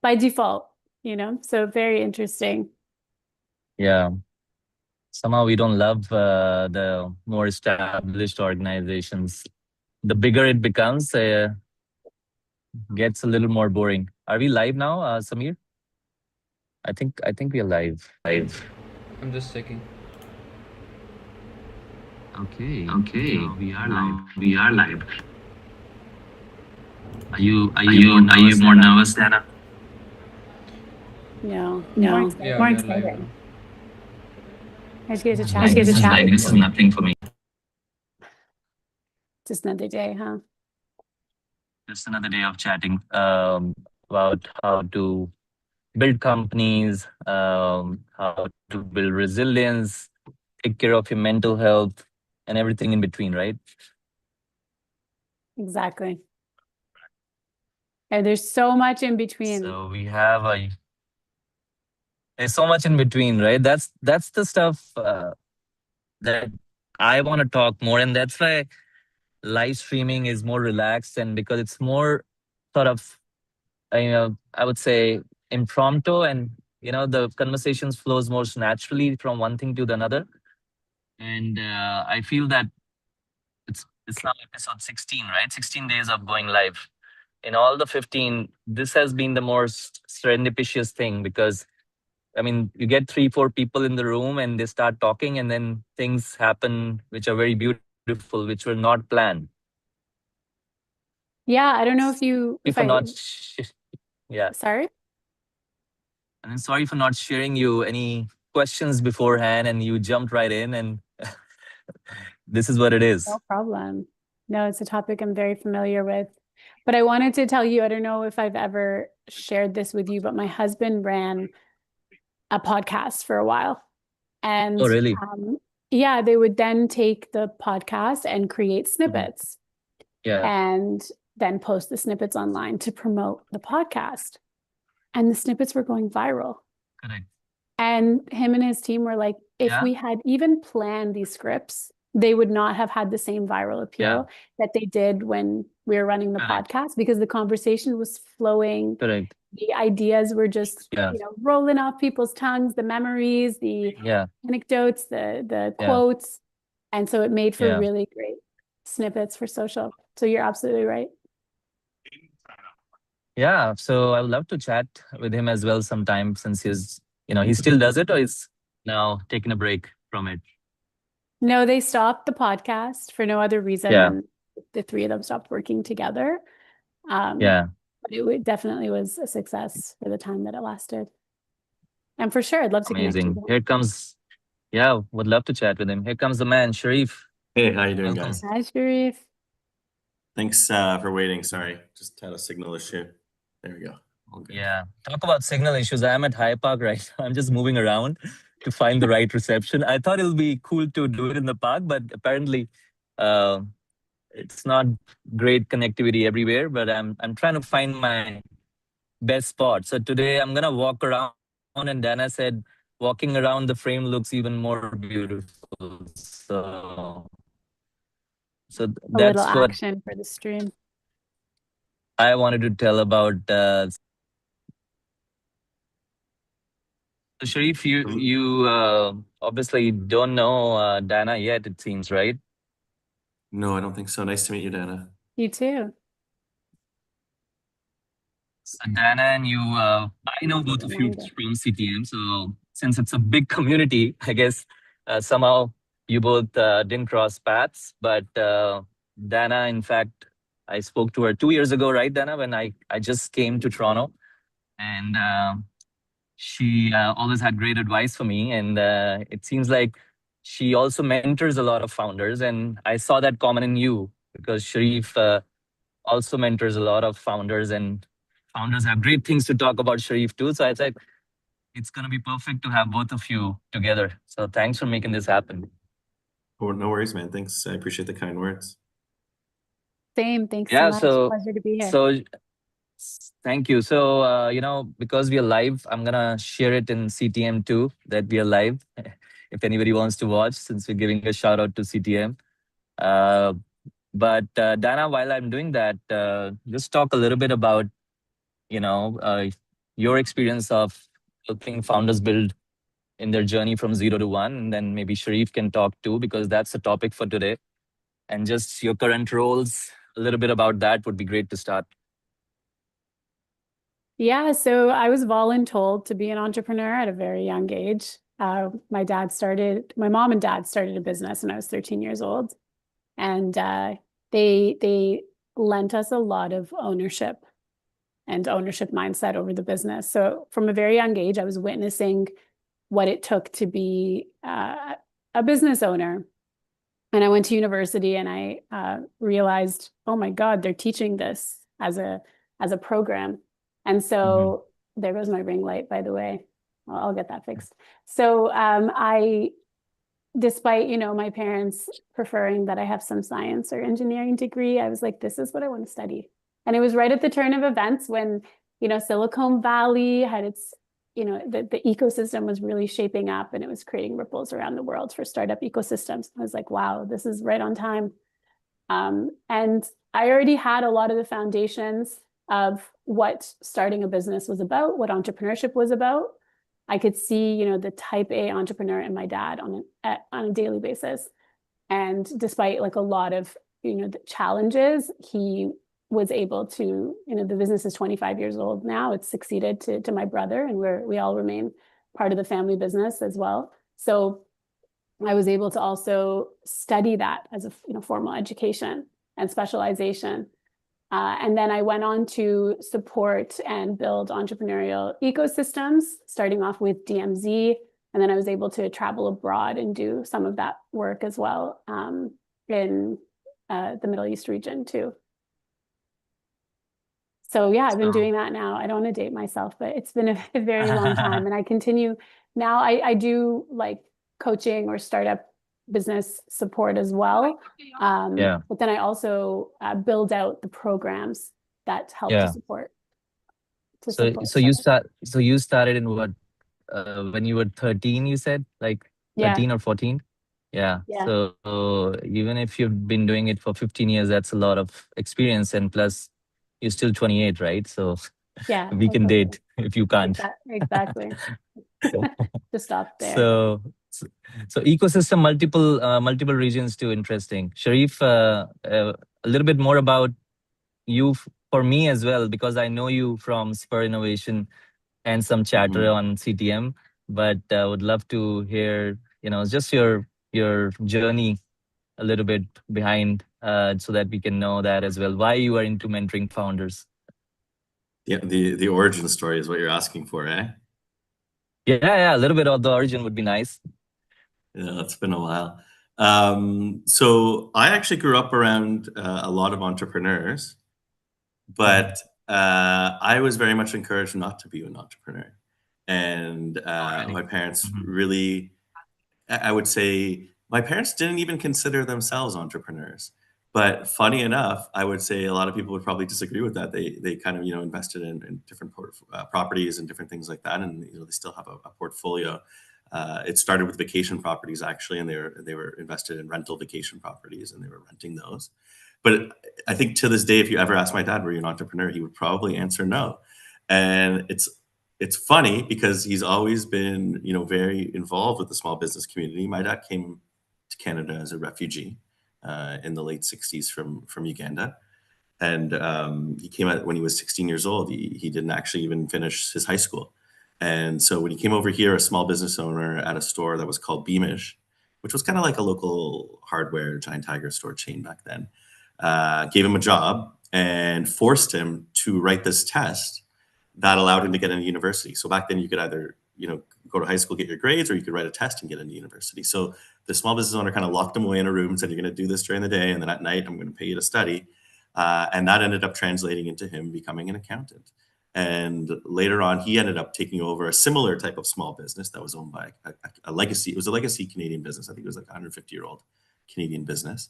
by default, so very interesting. Yeah. Somehow we don't love the more established organizations. The bigger it becomes, gets a little more boring. Are we live now, Samir? I think we are live. I'm just checking. Okay. Okay, Now we are live. now we are live. Are you more Are you nervous, more Dana? nervous, Dana? No, No. more Yeah, more we are live exciting. now. I just get to This is chat. like This is like, this is nothing for me. Just another day, huh? Just another day of chatting about how to build companies, how to build resilience, take care of your mental health, and everything in between, right? Exactly. And there's so much in between. So we have there's so much in between, right? That's the stuff that I want to talk more, and that's why live streaming is more relaxed, and because it's more sort of, I would say impromptu, and the conversations flows more naturally from one thing to the another. And I feel that it's now episode 16, right? 16 days of going live. In all the 15, this has been the most serendipitous thing, because I mean, you get 3, 4 people in the room and they start talking, and then things happen which are very beautiful, which were not planned. Yeah, I don't know if If I not, yeah. Sorry? And I'm sorry for not sharing you any questions beforehand, and you jumped right in, and this is what it is. No problem. No, it's a topic I'm very familiar with. But I wanted to tell you, I don't know if I've ever shared this with you, but my husband ran a podcast for a while. And Oh, really? yeah, they would then take the podcast and create snippets. Yeah. And then post the snippets online to promote the podcast. And the snippets were going viral. Correct. And him and his team were like, if Yeah. we had even planned these scripts, they would not have had the same viral appeal that they did when we were running the Correct. podcast, because the conversation was flowing. Correct. The ideas were just, rolling off people's tongues, the memories, the anecdotes, the quotes. And so it made for really great snippets for social. So you're absolutely right. Yeah. So I would love to chat with him as well sometime, since he's, he still does it, or he's now taking a break from it. No, they stopped the podcast for no other reason than the three of them stopped working together. But it definitely was a success for the time that it lasted. And for sure, I'd love to connect with him. Here comes, would love to chat with him. Here comes the man, Sharif. Hey, how you doing, Welcome. guys? Hi, Sharif. Thanks for waiting. Sorry, just had a signal issue. There we go. All good. Yeah. Talk about signal issues. I'm at High Park right now. I'm just moving around to find the right reception. I thought it'll be cool to do it in the park, but apparently it's not great connectivity everywhere. But I'm trying to find my best spot. So today I'm gonna walk around, and Dana said walking around the frame looks even more beautiful. So A that's little what action for the stream. I wanted to tell about. So Sharif, you obviously don't know Dana yet, it seems, right? No, I don't think so. Nice to meet you, Dana. You too. So Dana and you, I know both of you from CTM. So since it's a big community, I guess somehow you both didn't cross paths. But Dana, in fact, I spoke to her 2 years ago, right, Dana, when I just came to Toronto. And she always had great advice for me. And it seems like she also mentors a lot of founders. And I saw that common in you, because Sharif also mentors a lot of founders, and founders have great things to talk about Sharif too. So I said, it's going to be perfect to have both of you together. So thanks for making this happen. Oh, no worries, man. Thanks. I appreciate the kind words. Same. Thanks so much. Pleasure to be here. So thank you. So, because we are live, I'm going to share it in CTM too, that we are live. If anybody wants to watch, since we're giving a shout out to CTM. But Dana, while I'm doing that, just talk a little bit about, your experience of helping founders build in their journey from 0 to 1. And then maybe Sharif can talk too, because that's the topic for today. And just your current roles, a little bit about that would be great to start. Yeah, so I was voluntold to be an entrepreneur at a very young my mom and dad started a business when I was 13 years old. And they lent us a lot of ownership and ownership mindset over the business. So from a very young age, I was witnessing what it took to be a business owner. And I went to university and I realized, oh my God, they're teaching this as a program. And so there goes my ring light, by the way. I'll get that fixed. So despite, my parents preferring that I have some science or engineering degree, I was like, this is what I want to study. And it was right at the turn of events when, Silicon Valley had its, the ecosystem was really shaping up and it was creating ripples around the world for startup ecosystems. I was like, wow, this is right on time. And I already had a lot of the foundations of what starting a business was about, what entrepreneurship was about. I could see, the type A entrepreneur in my dad on a daily basis. And despite like a lot of, the challenges, he was able to, the business is 25 years old now. It's succeeded to my brother, and we all remain part of the family business as well. So I was able to also study that as a formal education and specialization. And then I went on to support and build entrepreneurial ecosystems, starting off with DMZ. And then I was able to travel abroad and do some of that work as well in the Middle East region too. So yeah, I've been doing that now. I don't want to date myself, but it's been a very long time. And I continue now. I do like coaching or startup business support as well. But then I also build out the programs that help to support. So you started in what, when you were 13, you said, like 13 or 14? Yeah. So even if you've been doing it for 15 years, that's a lot of experience. And plus you're still 28, right? So we can date if you can't. Exactly. Just stop there. So ecosystem, multiple regions too. Interesting. Sharif, a little bit more about you for me as well, because I know you from Spur Innovation and some chatter on CTM, but would love to hear, just your journey a little bit behind, so that we can know that as well, why you are into mentoring founders. Yeah, the origin story is what you're asking for, eh? Yeah, a little bit of the origin would be nice. Yeah, it's been a while. So I actually grew up around a lot of entrepreneurs, but I was very much encouraged not to be an entrepreneur. And my parents really, I would say, my parents didn't even consider themselves entrepreneurs. But funny enough, I would say a lot of people would probably disagree with that. They kind of, invested in different properties and different things like that. And, they still have a portfolio. It started with vacation properties, actually, and they were invested in rental vacation properties, and they were renting those. But I think to this day, if you ever ask my dad, were you an entrepreneur, he would probably answer no. And it's funny because he's always been, very involved with the small business community. My dad came to Canada as a refugee in the late 60s from Uganda. And he came out when he was 16 years old. He didn't actually even finish his high school. And so when he came over here, a small business owner at a store that was called Beamish, which was kind of like a local hardware Giant Tiger store chain back then, gave him a job and forced him to write this test that allowed him to get into university. So back then you could either, go to high school, get your grades, or you could write a test and get into university. So the small business owner kind of locked him away in a room and said, you're going to do this during the day, and then at night I'm going to pay you to study. And that ended up translating into him becoming an accountant. And later on, he ended up taking over a similar type of small business that was owned by a legacy. It was a legacy Canadian business. I think it was like a 150-year-old Canadian business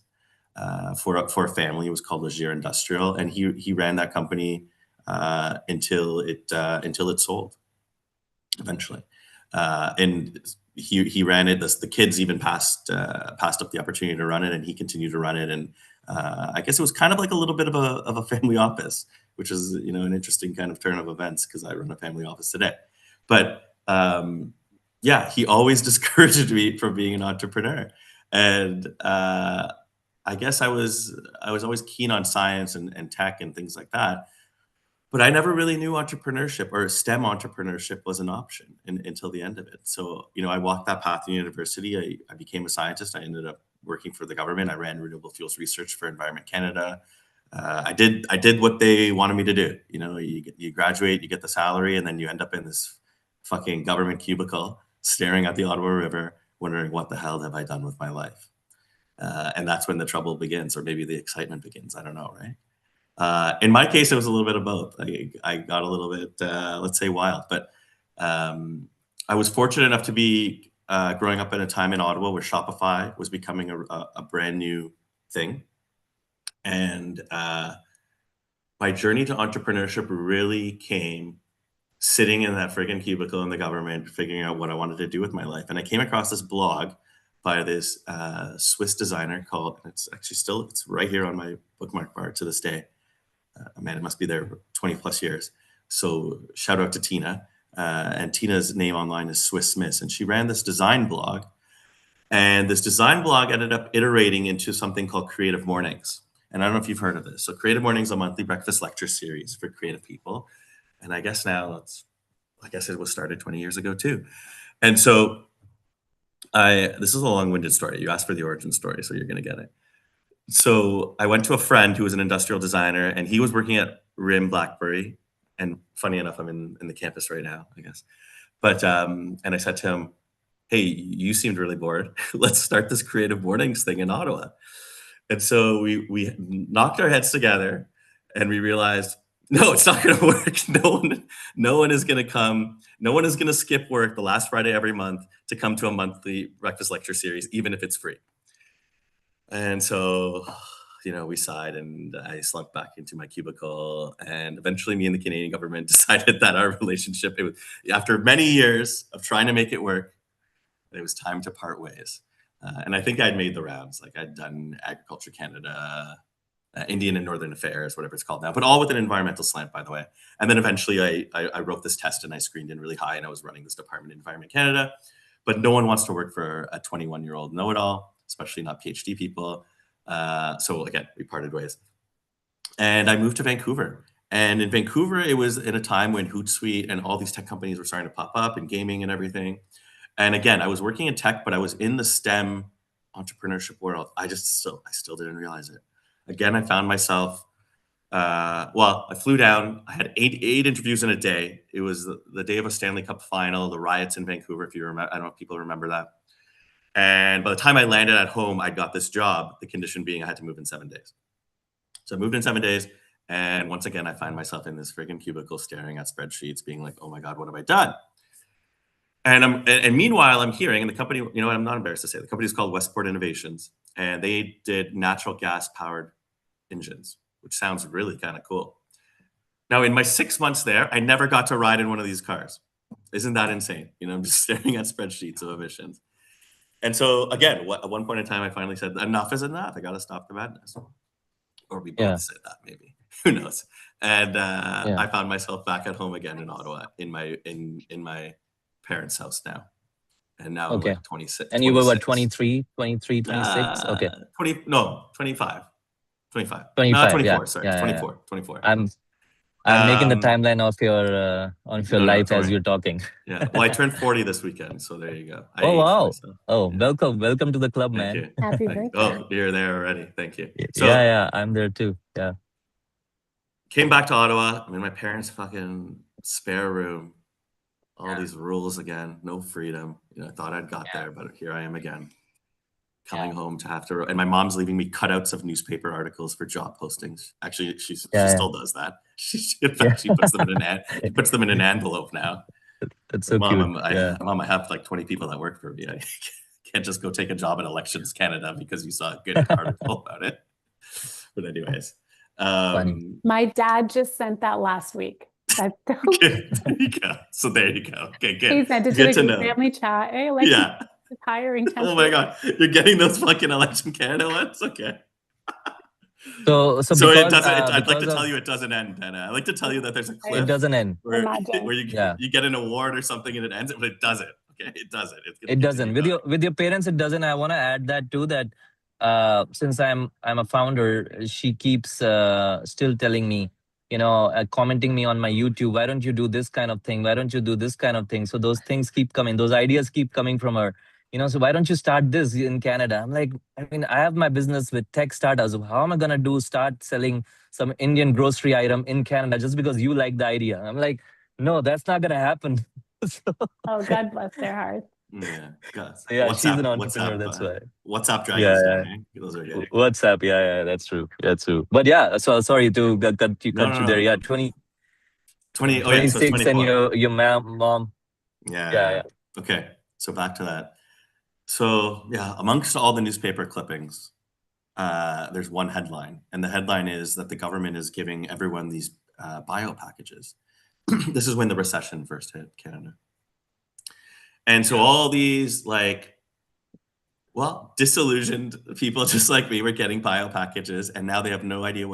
for a family. It was called Leger Industrial, and he ran that company until it sold eventually. And he ran it. The kids even passed up the opportunity to run it, and he continued to run it. And I guess it was kind of like a little bit of a family office. which is, you know, an interesting kind of turn of events because I run a family office today. But yeah, he always discouraged me from being an entrepreneur. And I guess I was always keen on science and tech and things like that. But I never really knew entrepreneurship or STEM entrepreneurship was an option until the end of it. So, you know, I walked that path in university. I became a scientist. I ended up working for the government. I ran renewable fuels research for Environment Canada. I did what they wanted me to do. You know, you graduate, you get the salary, and then you end up in this fucking government cubicle staring at the Ottawa River, wondering what the hell have I done with my life? And that's when the trouble begins, or maybe the excitement begins. I don't know, right? In my case, it was a little bit of both. I got a little bit, let's say, wild. But I was fortunate enough to be growing up in a time in Ottawa where Shopify was becoming a brand new thing. And my journey to entrepreneurship really came sitting in that friggin' cubicle in the government, figuring out what I wanted to do with my life. And I came across this blog by this Swiss designer called, it's actually still, it's right here on my bookmark bar to this day. Man, it must be there 20 plus years. So shout out to Tina. And Tina's name online is Swiss Miss. And she ran this design blog. And this design blog ended up iterating into something called Creative Mornings. And I don't know if you've heard of this. So Creative Mornings is a monthly breakfast lecture series for creative people. And I guess now it was started 20 years ago too. And so this is a long-winded story. You asked for the origin story, so you're going to get it. So I went to a friend who was an industrial designer, and he was working at RIM BlackBerry. And funny enough, I'm in the campus right now, I guess. But and I said to him, hey, you seemed really bored. Let's start this Creative Mornings thing in Ottawa. And so we knocked our heads together, and we realized, no, it's not going to work. No one is going to come. No one is going to skip work the last Friday every month to come to a monthly breakfast lecture series, even if it's free. And so, you know, we sighed, and I slunk back into my cubicle. And eventually me and the Canadian government decided that our relationship, after many years of trying to make it work, it was time to part ways. And I think I'd made the rounds. Like I'd done Agriculture Canada, Indian and Northern Affairs, whatever it's called now, but all with an environmental slant, by the way. And then eventually I wrote this test and I screened in really high, and I was running this department in Environment Canada. But no one wants to work for a 21-year-old know-it-all, especially not PhD people. So again, we parted ways. And I moved to Vancouver. And in Vancouver, it was in a time when Hootsuite and all these tech companies were starting to pop up, and gaming and everything. And again, I was working in tech, but I was in the STEM entrepreneurship world. I still didn't realize it. Again, I found myself, I flew down. I had eight interviews in a day. It was the day of a Stanley Cup final, the riots in Vancouver, if you remember. I don't know if people remember that. And by the time I landed at home, I got this job, the condition being I had to move in 7 days. So I moved in 7 days. And once again, I find myself in this friggin' cubicle staring at spreadsheets, being like, oh my God, what have I done? And meanwhile, I'm hearing, and the company, you know, I'm not embarrassed to say, the company is called Westport Innovations, and they did natural gas powered engines, which sounds really kind of cool. Now, in my 6 months there, I never got to ride in one of these cars. Isn't that insane? You know, I'm just staring at spreadsheets of emissions. And so again, at one point in time, I finally said, enough is enough. I got to stop the madness. Or we both said that, maybe. Who knows? And I found myself back at home again in Ottawa, in my parents' house now. And now I'm like 26. And you were what, 23, 26? Okay. 25. 25. 25, no, 24, yeah. sorry. Yeah, 24. I'm making the timeline of your life as you're talking. Yeah. Well, I turned 40 this weekend, so there you go. Oh, wow. Oh, yeah. Welcome to the club, man. You. Happy birthday. Oh, you're there already. Thank you. So, yeah, I'm there too. Yeah. Came back to Ottawa. I'm in my parents' fucking spare room. All these rules again, no freedom. You know, I thought I'd got there, but here I am again. Coming home to have to, and my mom's leaving me cutouts of newspaper articles for job postings. Actually, she still does that. In fact, she puts them in an envelope now. That's so cute. Mom, I have like 20 people that work for me. I can't just go take a job at Elections Canada because you saw a good article about it. But anyways, my dad just sent that last week. There you go. So there you go. Okay, good. He sent it to the family chat. Hey, hiring. Oh my God, you're getting those fucking Election Canada ones? Okay. So So it because doesn't. I'd like because to tell of you it doesn't end, and I like to tell you that there's a it cliff doesn't end. where Imagine. Yeah. you get an award or something and it ends, but it doesn't. Okay, it doesn't. It's gonna It doesn't. continue With your parents, it doesn't. I want to add that too. That since I'm a founder, she keeps still telling me, commenting me on my YouTube. Why don't you do this kind of thing? Why don't you do this kind of thing? So those things keep coming. Those ideas keep coming from her. So why don't you start this in Canada? I'm like, I mean, I have my business with tech startups. How am I gonna start selling some Indian grocery item in Canada just because you like the idea? I'm like, no, that's not gonna happen. Oh, God bless their heart. Yeah, So yeah, she's an entrepreneur. WhatsApp, That's why. WhatsApp dragons Yeah, down. Eh? Those are good. WhatsApp. Yeah, that's true. That's true. But yeah, so sorry to cut you there. Yeah, 20. Oh yeah, so 26 and 24. your mom. Yeah. Okay, so back to that. So yeah, amongst all the newspaper clippings, there's one headline, and the headline is that the government is giving everyone these bio packages. This is when the recession first hit Canada. And so all these disillusioned people just like me were getting bio packages, and now they have no idea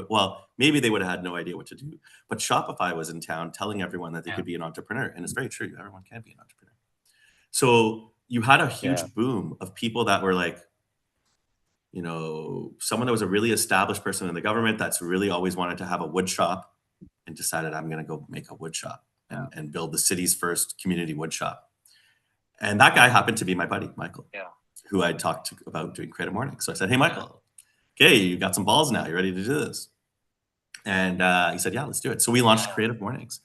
maybe they would have had no idea what to do. But Shopify was in town telling everyone that they could be an entrepreneur. And it's very true. Everyone can be an entrepreneur. So you had a huge boom of people that were like, someone that was a really established person in the government that's really always wanted to have a wood shop and decided, I'm going to go make a wood shop and build the city's first community wood shop. And that guy happened to be my buddy, Michael, who I talked to about doing Creative Mornings. So I said, hey, Michael, okay, you got some balls now. You ready to do this? And he said, yeah, let's do it. So we launched Creative Mornings.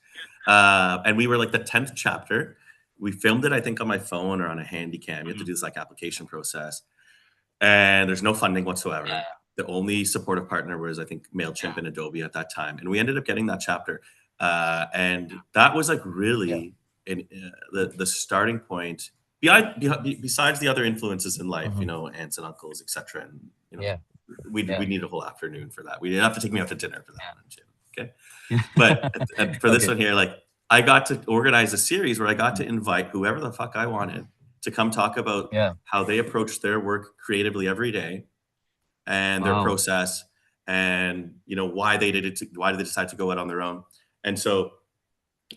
And we were like the 10th chapter. We filmed it, I think, on my phone or on a handy cam. You have to do this application process. And there's no funding whatsoever. The only supportive partner was, I think, MailChimp and Adobe at that time. And we ended up getting that chapter. And that was really the starting point. Besides the other influences in life, aunts and uncles, etc. And we need a whole afternoon for that. We didn't have to take me out to dinner for that one, okay? But for this one here, I got to organize a series where I got to invite whoever the fuck I wanted to come talk about how they approach their work creatively every day and their process, and why they did it, why did they decide to go out on their own. And so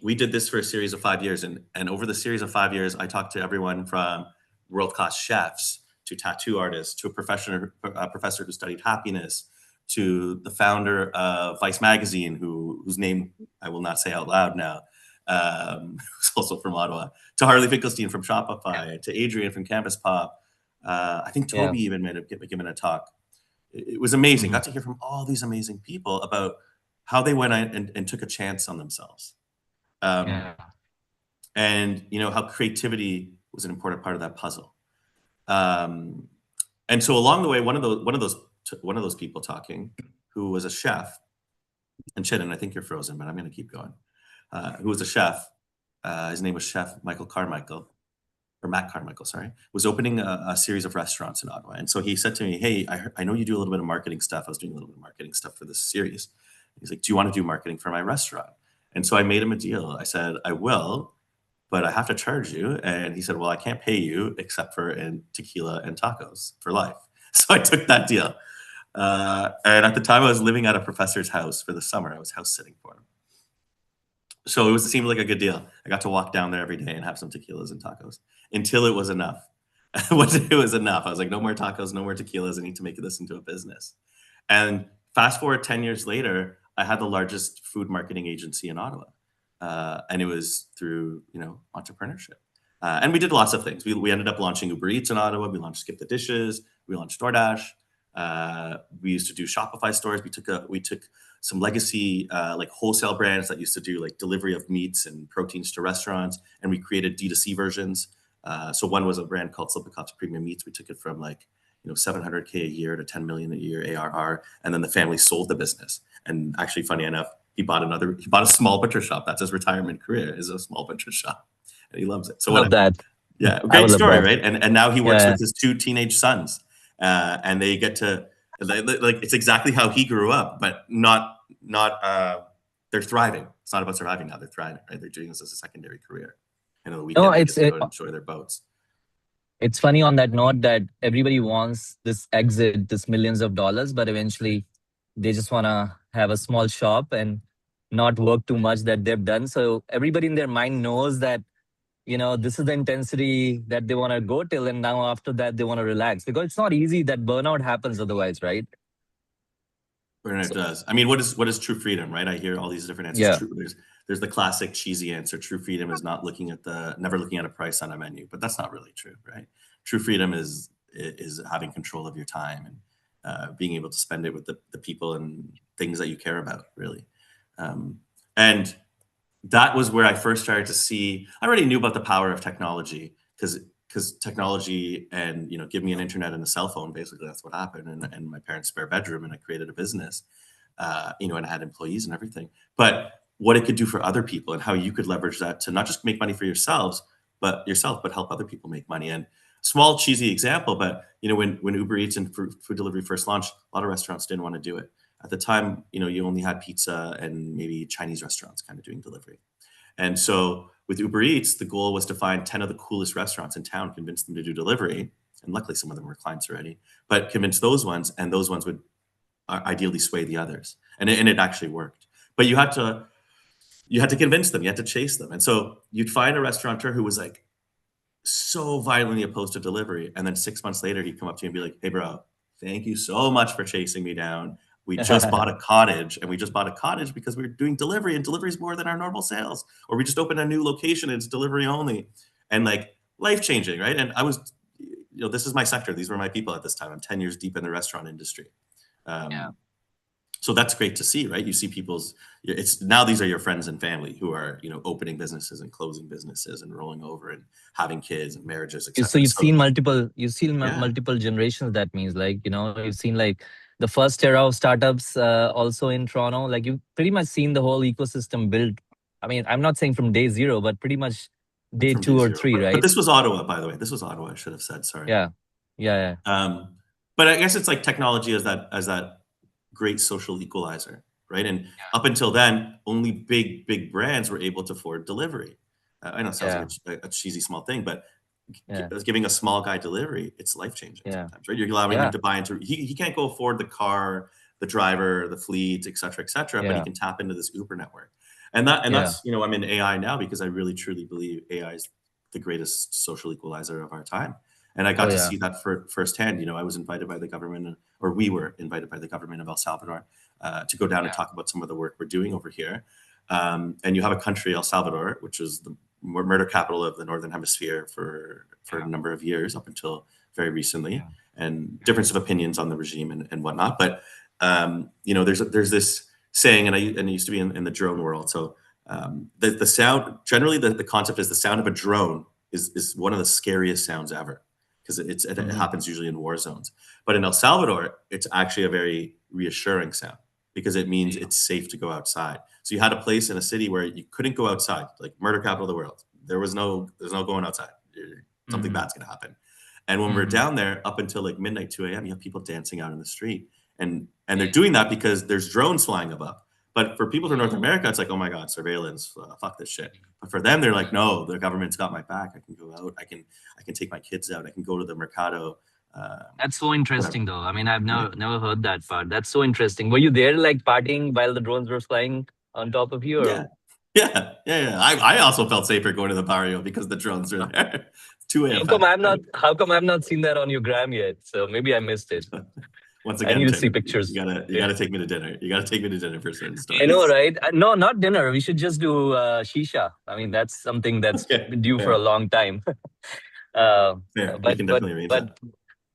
we did this for a series of 5 years, and over the series of 5 years, I talked to everyone from world-class chefs to tattoo artists to a professor who studied happiness, to the founder of Vice magazine, whose name I will not say out loud now, who's also from Ottawa, to Harley Finkelstein from Shopify, to Adrian from Campus Pop. I think Toby even might have given a talk. It was amazing. Got to hear from all these amazing people about how they went and took a chance on themselves. And how creativity was an important part of that puzzle. And so along the way, one of those people talking, who was a chef, and Chidan, I think you're frozen, but I'm going to keep going. Who was a chef? His name was Chef Matt Carmichael, sorry, was opening a series of restaurants in Ottawa. And so he said to me, hey, I know you do a little bit of marketing stuff. I was doing a little bit of marketing stuff for this series. He's like, do you want to do marketing for my restaurant? And so I made him a deal. I said, I will, but I have to charge you. And he said, well, I can't pay you except for in tequila and tacos for life. So I took that deal. And at the time I was living at a professor's house for the summer. I was house sitting for him. So it seemed like a good deal. I got to walk down there every day and have some tequilas and tacos until it was enough. Once it was enough, I was like, no more tacos, no more tequilas. I need to make this into a business. And fast forward 10 years later, I had the largest food marketing agency in Ottawa. And it was through, entrepreneurship. And we did lots of things. We ended up launching Uber Eats in Ottawa. We launched Skip the Dishes. We launched DoorDash. We used to do Shopify stores. We took some legacy wholesale brands that used to do delivery of meats and proteins to restaurants, and we created D2C versions. So one was a brand called Slipicot's Premium Meats. We took it from $700K a year to 10 million a year ARR, and then the family sold the business. And actually, funny enough, he bought a small butcher shop. That's his retirement career, is a small butcher shop, and he loves it. So love that. Yeah, great story, right? And now he works with his 2 teenage sons, and they get to it's exactly how he grew up, but not they're thriving. It's not about surviving now; they're thriving, right? They're doing this as a secondary career, and on the weekend they get to go and enjoy their boats. It's funny on that note that everybody wants this exit, this millions of dollars, but eventually they just want to have a small shop and not work too much that they've done. So everybody in their mind knows that, this is the intensity that they want to go till, and now after that they want to relax, because it's not easy. That burnout happens otherwise, right? Burnout does. I mean, what is true freedom, right? I hear all these different answers. Yeah. There's the classic cheesy answer. True freedom is never looking at a price on a menu, but that's not really true, right? True freedom is having control of your time and being able to spend it with the people and things that you care about, really. And that was where I first started to see. I already knew about the power of technology, because technology and, give me an internet and a cell phone, basically that's what happened, and my parents' spare bedroom, and I created a business, and I had employees and everything. But what it could do for other people and how you could leverage that to not just make money for yourselves, but help other people make money. And small cheesy example, but when Uber Eats and food delivery first launched, a lot of restaurants didn't want to do it. At the time, you only had pizza and maybe Chinese restaurants kind of doing delivery. And so with Uber Eats, the goal was to find 10 of the coolest restaurants in town, convince them to do delivery. And luckily, some of them were clients already, but convince those ones, and those ones would ideally sway the others. And it actually worked. But you had to convince them, you had to chase them. And so you'd find a restaurateur who was like so violently opposed to delivery. And then 6 months later, he'd come up to you and be like, hey, bro, thank you so much for chasing me down. We just bought a cottage, and we just bought a cottage because we were doing delivery, and delivery is more than our normal sales. Or we just opened a new location and it's delivery only. And like, life-changing, right? And I was, this is my sector. These were my people at this time. I'm 10 years deep in the restaurant industry. So that's great to see, right? You see now these are your friends and family who are, opening businesses and closing businesses and rolling over and having kids and marriages, etc. So you've seen multiple generations. That means, like, you've seen like the first era of startups also in Toronto. Like, you've pretty much seen the whole ecosystem build. I mean, I'm not saying from day zero, but pretty much day 2 or 3, right? But this was Ottawa, by the way. This was Ottawa, I should have said, sorry. Yeah. But I guess it's like technology as that great social equalizer, right? And up until then, only big brands were able to afford delivery. I know it sounds like a cheesy small thing, but giving a small guy delivery, it's life-changing sometimes, right? You're allowing him to buy into, he can't go afford the car, the driver, the fleet, et cetera, but he can tap into this Uber network. And that's, I'm in AI now because I really truly believe AI is the greatest social equalizer of our time. And I got to see that firsthand. I was invited by the government, or we were invited by the government of El Salvador to go down and talk about some of the work we're doing over here. And you have a country, El Salvador, which is the murder capital of the Northern Hemisphere for a number of years, up until very recently, and difference of opinions on the regime and whatnot. But, there's this saying, and it used to be in the drone world. So the sound, generally the concept is the sound of a drone is one of the scariest sounds ever, because it happens usually in war zones. But in El Salvador, it's actually a very reassuring sound, because it means it's safe to go outside. So you had a place in a city where you couldn't go outside, like murder capital of the world. There's no going outside. Something bad's gonna happen. And when we're down there, up until like midnight, 2 a.m., you have people dancing out in the street. And they're doing that because there's drones flying above. But for people from North America, it's like, oh my God, surveillance, fuck this shit. But for them, they're like, no, the government's got my back. I can go out. I can take my kids out. I can go to the Mercado. That's so interesting, though. I mean, I've never heard that part. That's so interesting. Were you there, like, partying while the drones were flying on top of you? Or? Yeah. I also felt safer going to the barrio because the drones are there. 2 a.m. How come I've not seen that on your gram yet? So maybe I missed it. Once again, I need to see pictures. You gotta take me to dinner. You gotta take me to dinner for certain stories. I know, right? No, not dinner. We should just do shisha. I mean, that's something that's due for a long time. Fair. We can definitely arrange that.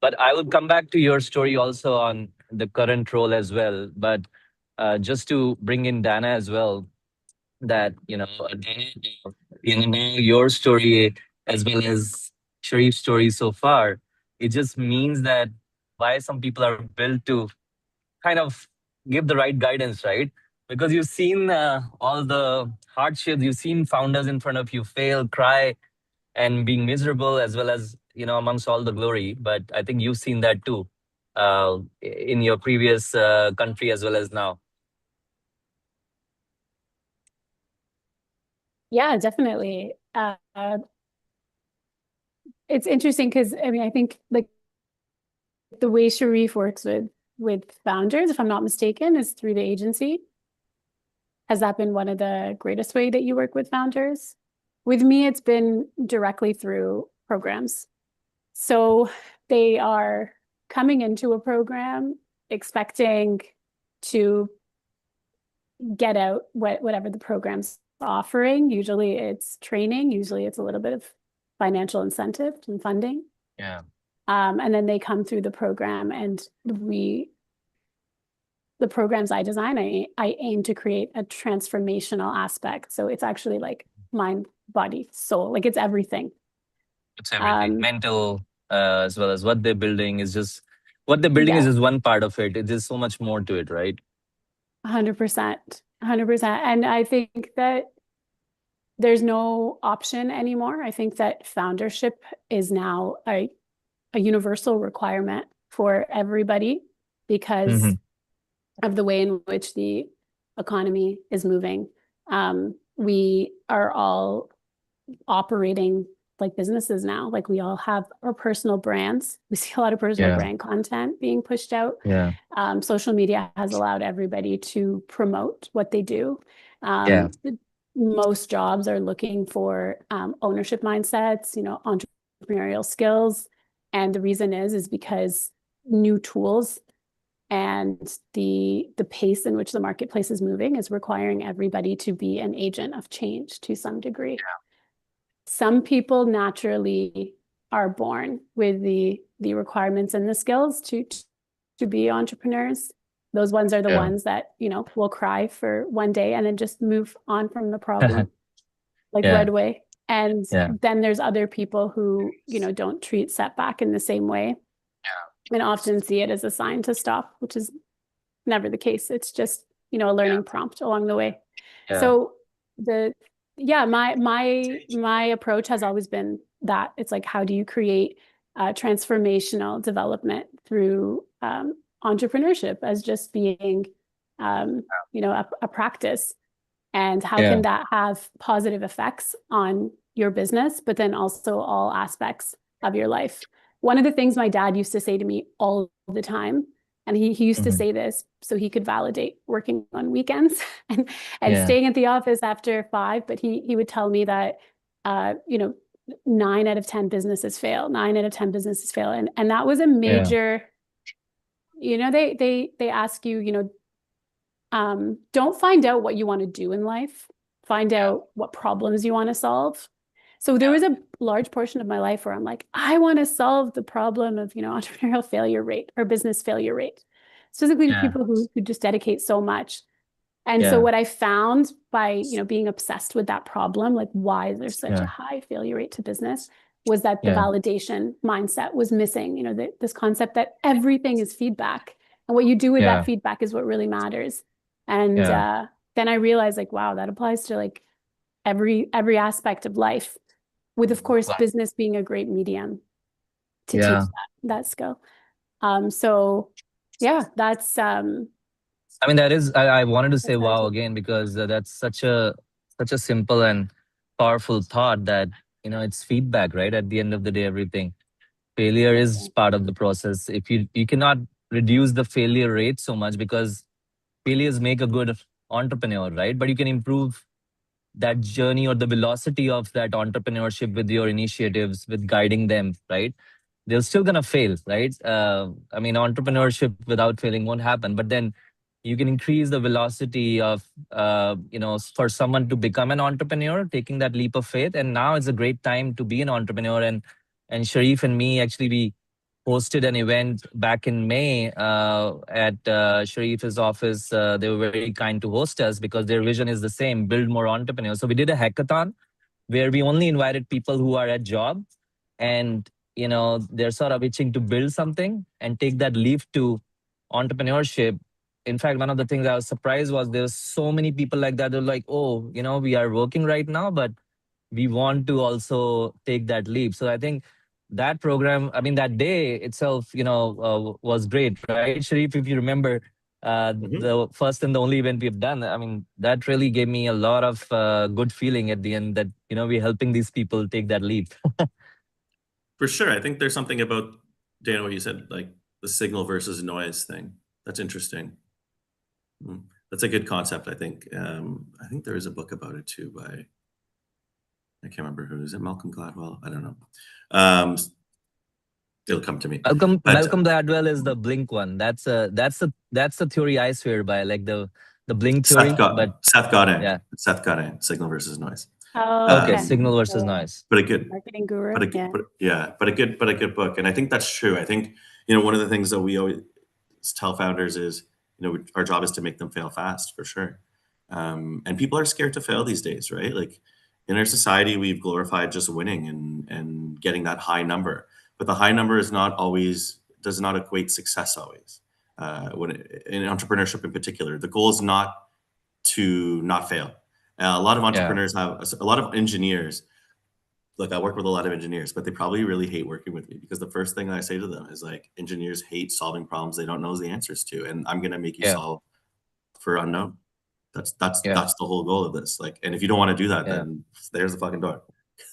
But I will come back to your story also on the current role as well. But just to bring in Dana as well, that, your story as well as Sharif's story so far, it just means that why some people are built to kind of give the right guidance, right? Because you've seen all the hardships, you've seen founders in front of you fail, cry, and being miserable, as well as, amongst all the glory. But I think you've seen that too in your previous country as well as now. Yeah, definitely. It's interesting because, I mean, I think like the way Sharif works with with founders, if I'm not mistaken, is through the agency. Has that been one of the greatest way that you work with founders? With me, it's been directly through programs. So they are coming into a program expecting to get out whatever the program's offering. Usually it's training, usually it's a little bit of financial incentive and funding. Yeah. And then they come through the program, and the programs I design, I aim to create a transformational aspect. So it's actually like mind, body, soul, like it's everything. It's everything. Mental, as well as what they're building is just, what they're building is just one part of it. There's so much more to it, right? 100%. 100%. And I think that there's no option anymore. I think that foundership is now a universal requirement for everybody because of the way in which the economy is moving. We are all operating like businesses now. Like we all have our personal brands. We see a lot of personal brand content being pushed out. Social media has allowed everybody to promote what they do. Most jobs are looking for ownership mindsets, entrepreneurial skills. And the reason is because new tools and the pace in which the marketplace is moving is requiring everybody to be an agent of change to some degree. Some people naturally are born with the requirements and the skills to be entrepreneurs. Those ones are the ones that, will cry for one day and then just move on from the problem right away. And then there's other people who, don't treat setback in the same way and often see it as a sign to stop, which is never the case. It's just, a learning prompt along the way. So my approach has always been that. It's like, how do you create transformational development through entrepreneurship as just being, a practice, and how can that have positive effects on your business, but then also all aspects of your life. One of the things my dad used to say to me all the time, and he used to say this so he could validate working on weekends and staying at the office after 5, but he would tell me that, 9 out of 10 businesses fail. 9 out of 10 businesses fail. And that was a major, they ask you, don't find out what you want to do in life. Find out what problems you want to solve. So there was a large portion of my life where I'm like, I want to solve the problem of, entrepreneurial failure rate or business failure rate. Specifically to people who just dedicate so much. And so what I found by, being obsessed with that problem, like why is there such a high failure rate to business, was that the validation mindset was missing, this concept that everything is feedback. And what you do with that feedback is what really matters. And then I realized like, wow, that applies to like every aspect of life, with, of course, business being a great medium to teach that skill. That's I mean, that is, I wanted to say wow again, because that's such a simple and powerful thought that, it's feedback, right? At the end of the day, everything. Failure is part of the process. If you cannot reduce the failure rate so much, because failures make a good entrepreneur, right? But you can improve that journey or the velocity of that entrepreneurship with your initiatives, with guiding them, right? They're still going to fail, right? I mean, entrepreneurship without failing won't happen, but then you can increase the velocity of, for someone to become an entrepreneur, taking that leap of faith. And now it's a great time to be an entrepreneur. And Sharif and me, actually, we hosted an event back in May at Sharif's office. They were very kind to host us because their vision is the same, build more entrepreneurs. So we did a hackathon where we only invited people who are at job and, they're sort of itching to build something and take that leap to entrepreneurship. In fact, one of the things I was surprised was there's so many people like that. They're like, oh, we are working right now, but we want to also take that leap. So I think that program, I mean, that day itself, was great, right? Sharif, if you remember, the first and the only event we've done, I mean, that really gave me a lot of good feeling at the end that, we're helping these people take that leap. For sure. I think there's something about, Dana, what you said, like the signal versus noise thing. That's interesting. That's a good concept, I think. I think there is a book about it too by, I can't remember who. Is it Malcolm Gladwell? I don't know. It'll come to me. Malcolm Gladwell is the blink one. That's the theory I swear by, like the blink theory. Seth Godin, signal versus noise. Oh, okay, signal versus noise. But a good marketing guru. But a good book. And I think that's true. I think, you know, one of the things that we always tell founders is, you know, our job is to make them fail fast, for sure. And people are scared to fail these days, right? Like in our society, we've glorified just winning and getting that high number. But the high number is not always, does not equate success always. In entrepreneurship in particular, the goal is not to not fail. A lot of entrepreneurs have, a lot of engineers, look, I work with a lot of engineers, but they probably really hate working with me because the first thing I say to them is like, engineers hate solving problems they don't know the answers to, and I'm going to make you solve for unknown. That's the whole goal of this. Like, and if you don't want to do that, then there's the fucking door.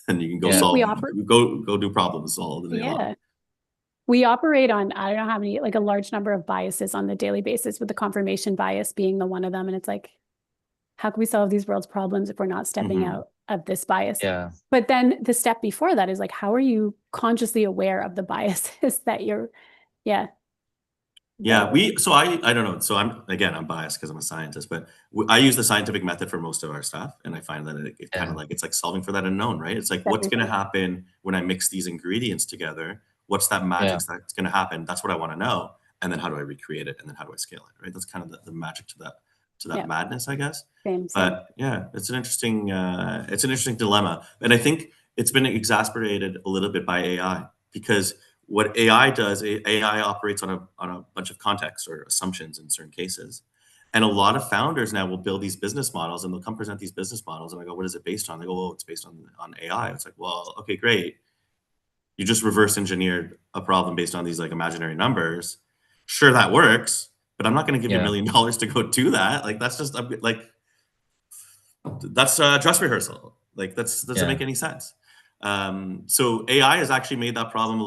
And you can go solve, go do problems all the day long. We operate on, I don't know how many, like a large number of biases on the daily basis, with the confirmation bias being the one of them. And it's like, how can we solve these world's problems if we're not stepping out of this bias? But then the step before that is like, how are you consciously aware of the biases that you're, I don't know. So I'm biased because I'm a scientist, but I use the scientific method for most of our stuff. And I find that it kind of like, it's like solving for that unknown, right? It's like, what's going to happen when I mix these ingredients together? What's that magic that's going to happen? That's what I want to know. And then how do I recreate it? And then how do I scale it? Right? That's kind of the magic to that madness, I guess. Same. But yeah, it's an interesting dilemma. And I think it's been exacerbated a little bit by AI, because what AI does, AI operates on a bunch of contexts or assumptions in certain cases. And a lot of founders now will build these business models, and they'll come present these business models. And I go, what is it based on? They go, well, it's based on AI. It's like, well, okay, great. You just reverse engineered a problem based on these like imaginary numbers. Sure, that works, but I'm not going to give you $1 million to go do that. Like, that's just like, that's a dress rehearsal. Like, doesn't make any sense. So AI has actually made that problem a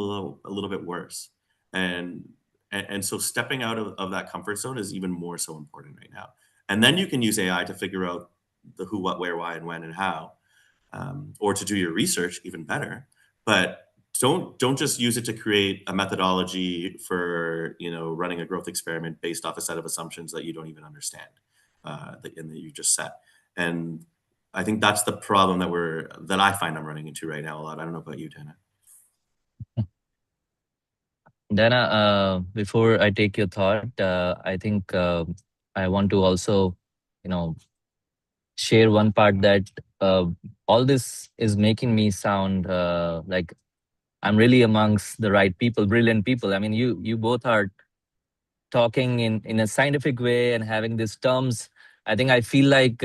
little bit worse. And so stepping out of that comfort zone is even more so important right now. And then you can use AI to figure out the who, what, where, why, and when, and how, or to do your research even better. But don't just use it to create a methodology for, you know, running a growth experiment based off a set of assumptions that you don't even understand, that you just set. And I think that's the problem that I find I'm running into right now a lot. I don't know about you, Dana. Dana, before I take your thought, I think I want to also, you know, share one part that all this is making me sound like I'm really amongst the right people, brilliant people. I mean, you both are talking in a scientific way and having these terms. I think I feel like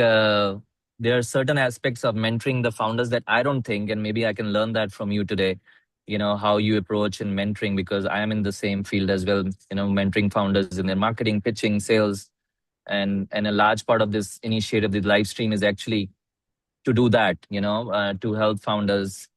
there are certain aspects of mentoring the founders that I don't think, and maybe I can learn that from you today, you know, how you approach in mentoring, because I am in the same field as well, you know, mentoring founders in their marketing, pitching, sales. And a large part of this initiative, the live stream, is actually to do that, you know, to help founders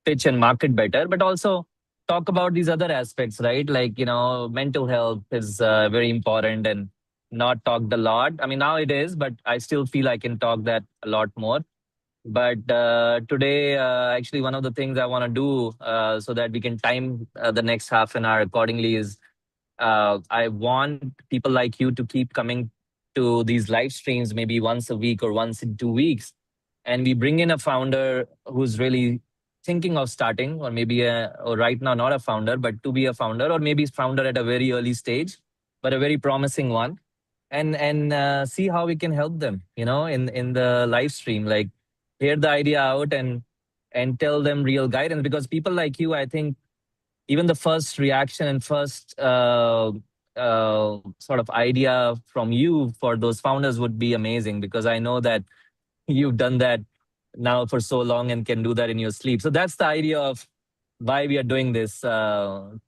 pitch and market better, but also talk about these other aspects, right? Like, you know, mental health is very important and not talked a lot. I mean, now it is, but I still feel I can talk that a lot more. But today, actually, one of the things I want to do so that we can time the next half an hour accordingly is I want people like you to keep coming to these live streams, maybe once a week or once in 2 weeks. And we bring in a founder who's really thinking of starting, or maybe or right now not a founder, but to be a founder, or maybe founder at a very early stage, but a very promising one, and see how we can help them, you know, in the live stream, like hear the idea out and tell them real guidance. Because people like you, I think, even the first reaction and first sort of idea from you for those founders would be amazing, because I know that you've done that now for so long and can do that in your sleep. So that's the idea of why we are doing this.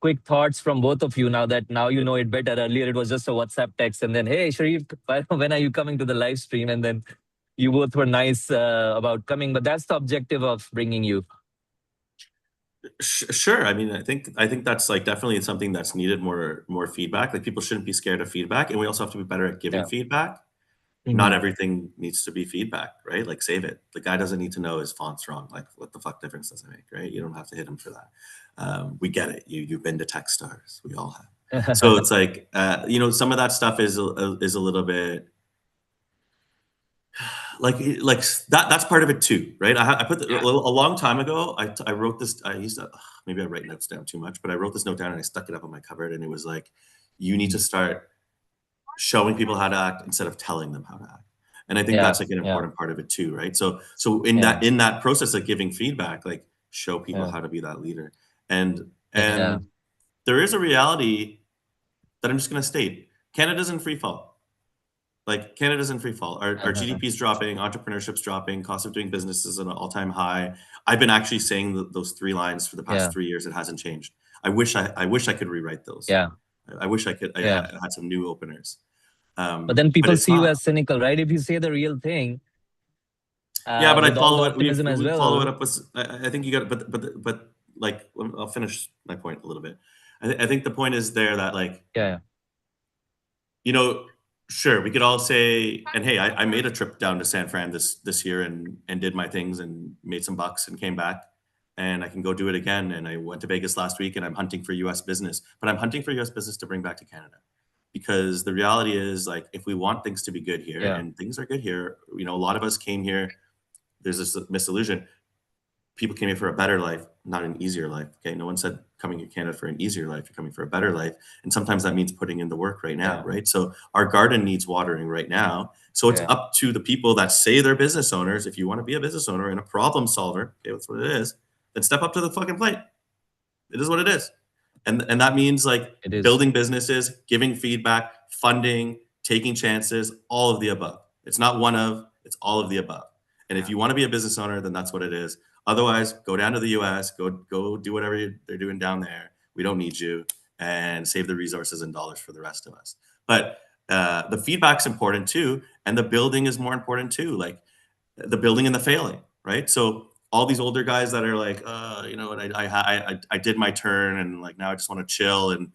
Quick thoughts from both of you now you know it better. Earlier it was just a WhatsApp text and then, hey, Sharif, when are you coming to the live stream? And then you both were nice about coming, but that's the objective of bringing you. Sure. I mean, I think that's like definitely something that's needed more feedback. Like people shouldn't be scared of feedback, and we also have to be better at giving feedback. Not everything needs to be feedback, right? Like save it. The guy doesn't need to know his font's wrong. Like what the fuck difference does it make, right? You don't have to hit him for that. We get it. You've been to Techstars. We all have. So it's like some of that stuff is a little bit like that's part of it too, right? I put a long time ago. I wrote this. I used to maybe I write notes down too much, but I wrote this note down and I stuck it up on my cupboard, and it was like, you need to start showing people how to act instead of telling them how to act. And I think that's like an important part of it too, right? So in that process of giving feedback, like show people how to be that leader. And there is a reality that I'm just going to state. Canada's in free fall. Like Canada's in free fall. Our GDP is dropping, entrepreneurship's dropping, cost of doing business is at an all-time high. I've been actually saying those 3 lines for the past 3 years. It hasn't changed. I wish I could rewrite those. I wish I could. I had some new openers. But then people see you as cynical, right? If you say the real thing. But I follow it. Optimism as well. Follow it up with. I think you got. But like, I'll finish my point a little bit. I think the point is there that like. Sure, we could all say, and hey, I made a trip down to San Fran this year and did my things and made some bucks and came back, and I can go do it again. And I went to Vegas last week and I'm hunting for US business, but I'm hunting for US business to bring back to Canada. Because the reality is, like, if we want things to be good here, and things are good here, a lot of us came here, there's this misillusion. People came here for a better life, not an easier life. Okay, no one said coming to Canada for an easier life. You're coming for a better life, and sometimes that means putting in the work right now, right? So our garden needs watering right now. So it's up to the people that say they're business owners. If you want to be a business owner and a problem solver, okay, that's what it is. Then step up to the fucking plate. It is what it is. And that means like building businesses, giving feedback, funding, taking chances, all of the above. It's not one of, it's all of the above. And if you want to be a business owner, then that's what it is. Otherwise, go down to the US, go do whatever they're doing down there. We don't need you, and save the resources and dollars for the rest of us. But the feedback's important too. And the building is more important too. Like the building and the failing, right? So all these older guys that are like, I did my turn and like now I just want to chill and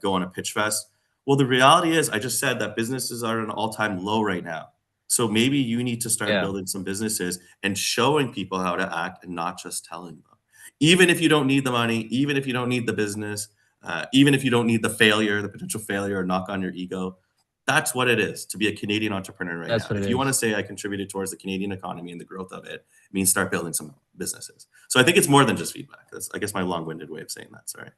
go on a pitch fest. Well, the reality is, I just said that businesses are at an all-time low right now. So maybe you need to start building some businesses and showing people how to act and not just telling them. Even if you don't need the money, even if you don't need the business, even if you don't need the potential failure or knock on your ego. That's what it is to be a Canadian entrepreneur right now. If you want to say I contributed towards the Canadian economy and the growth of it, it means start building some businesses. So I think it's more than just feedback. That's, I guess, my long-winded way of saying that. Sorry.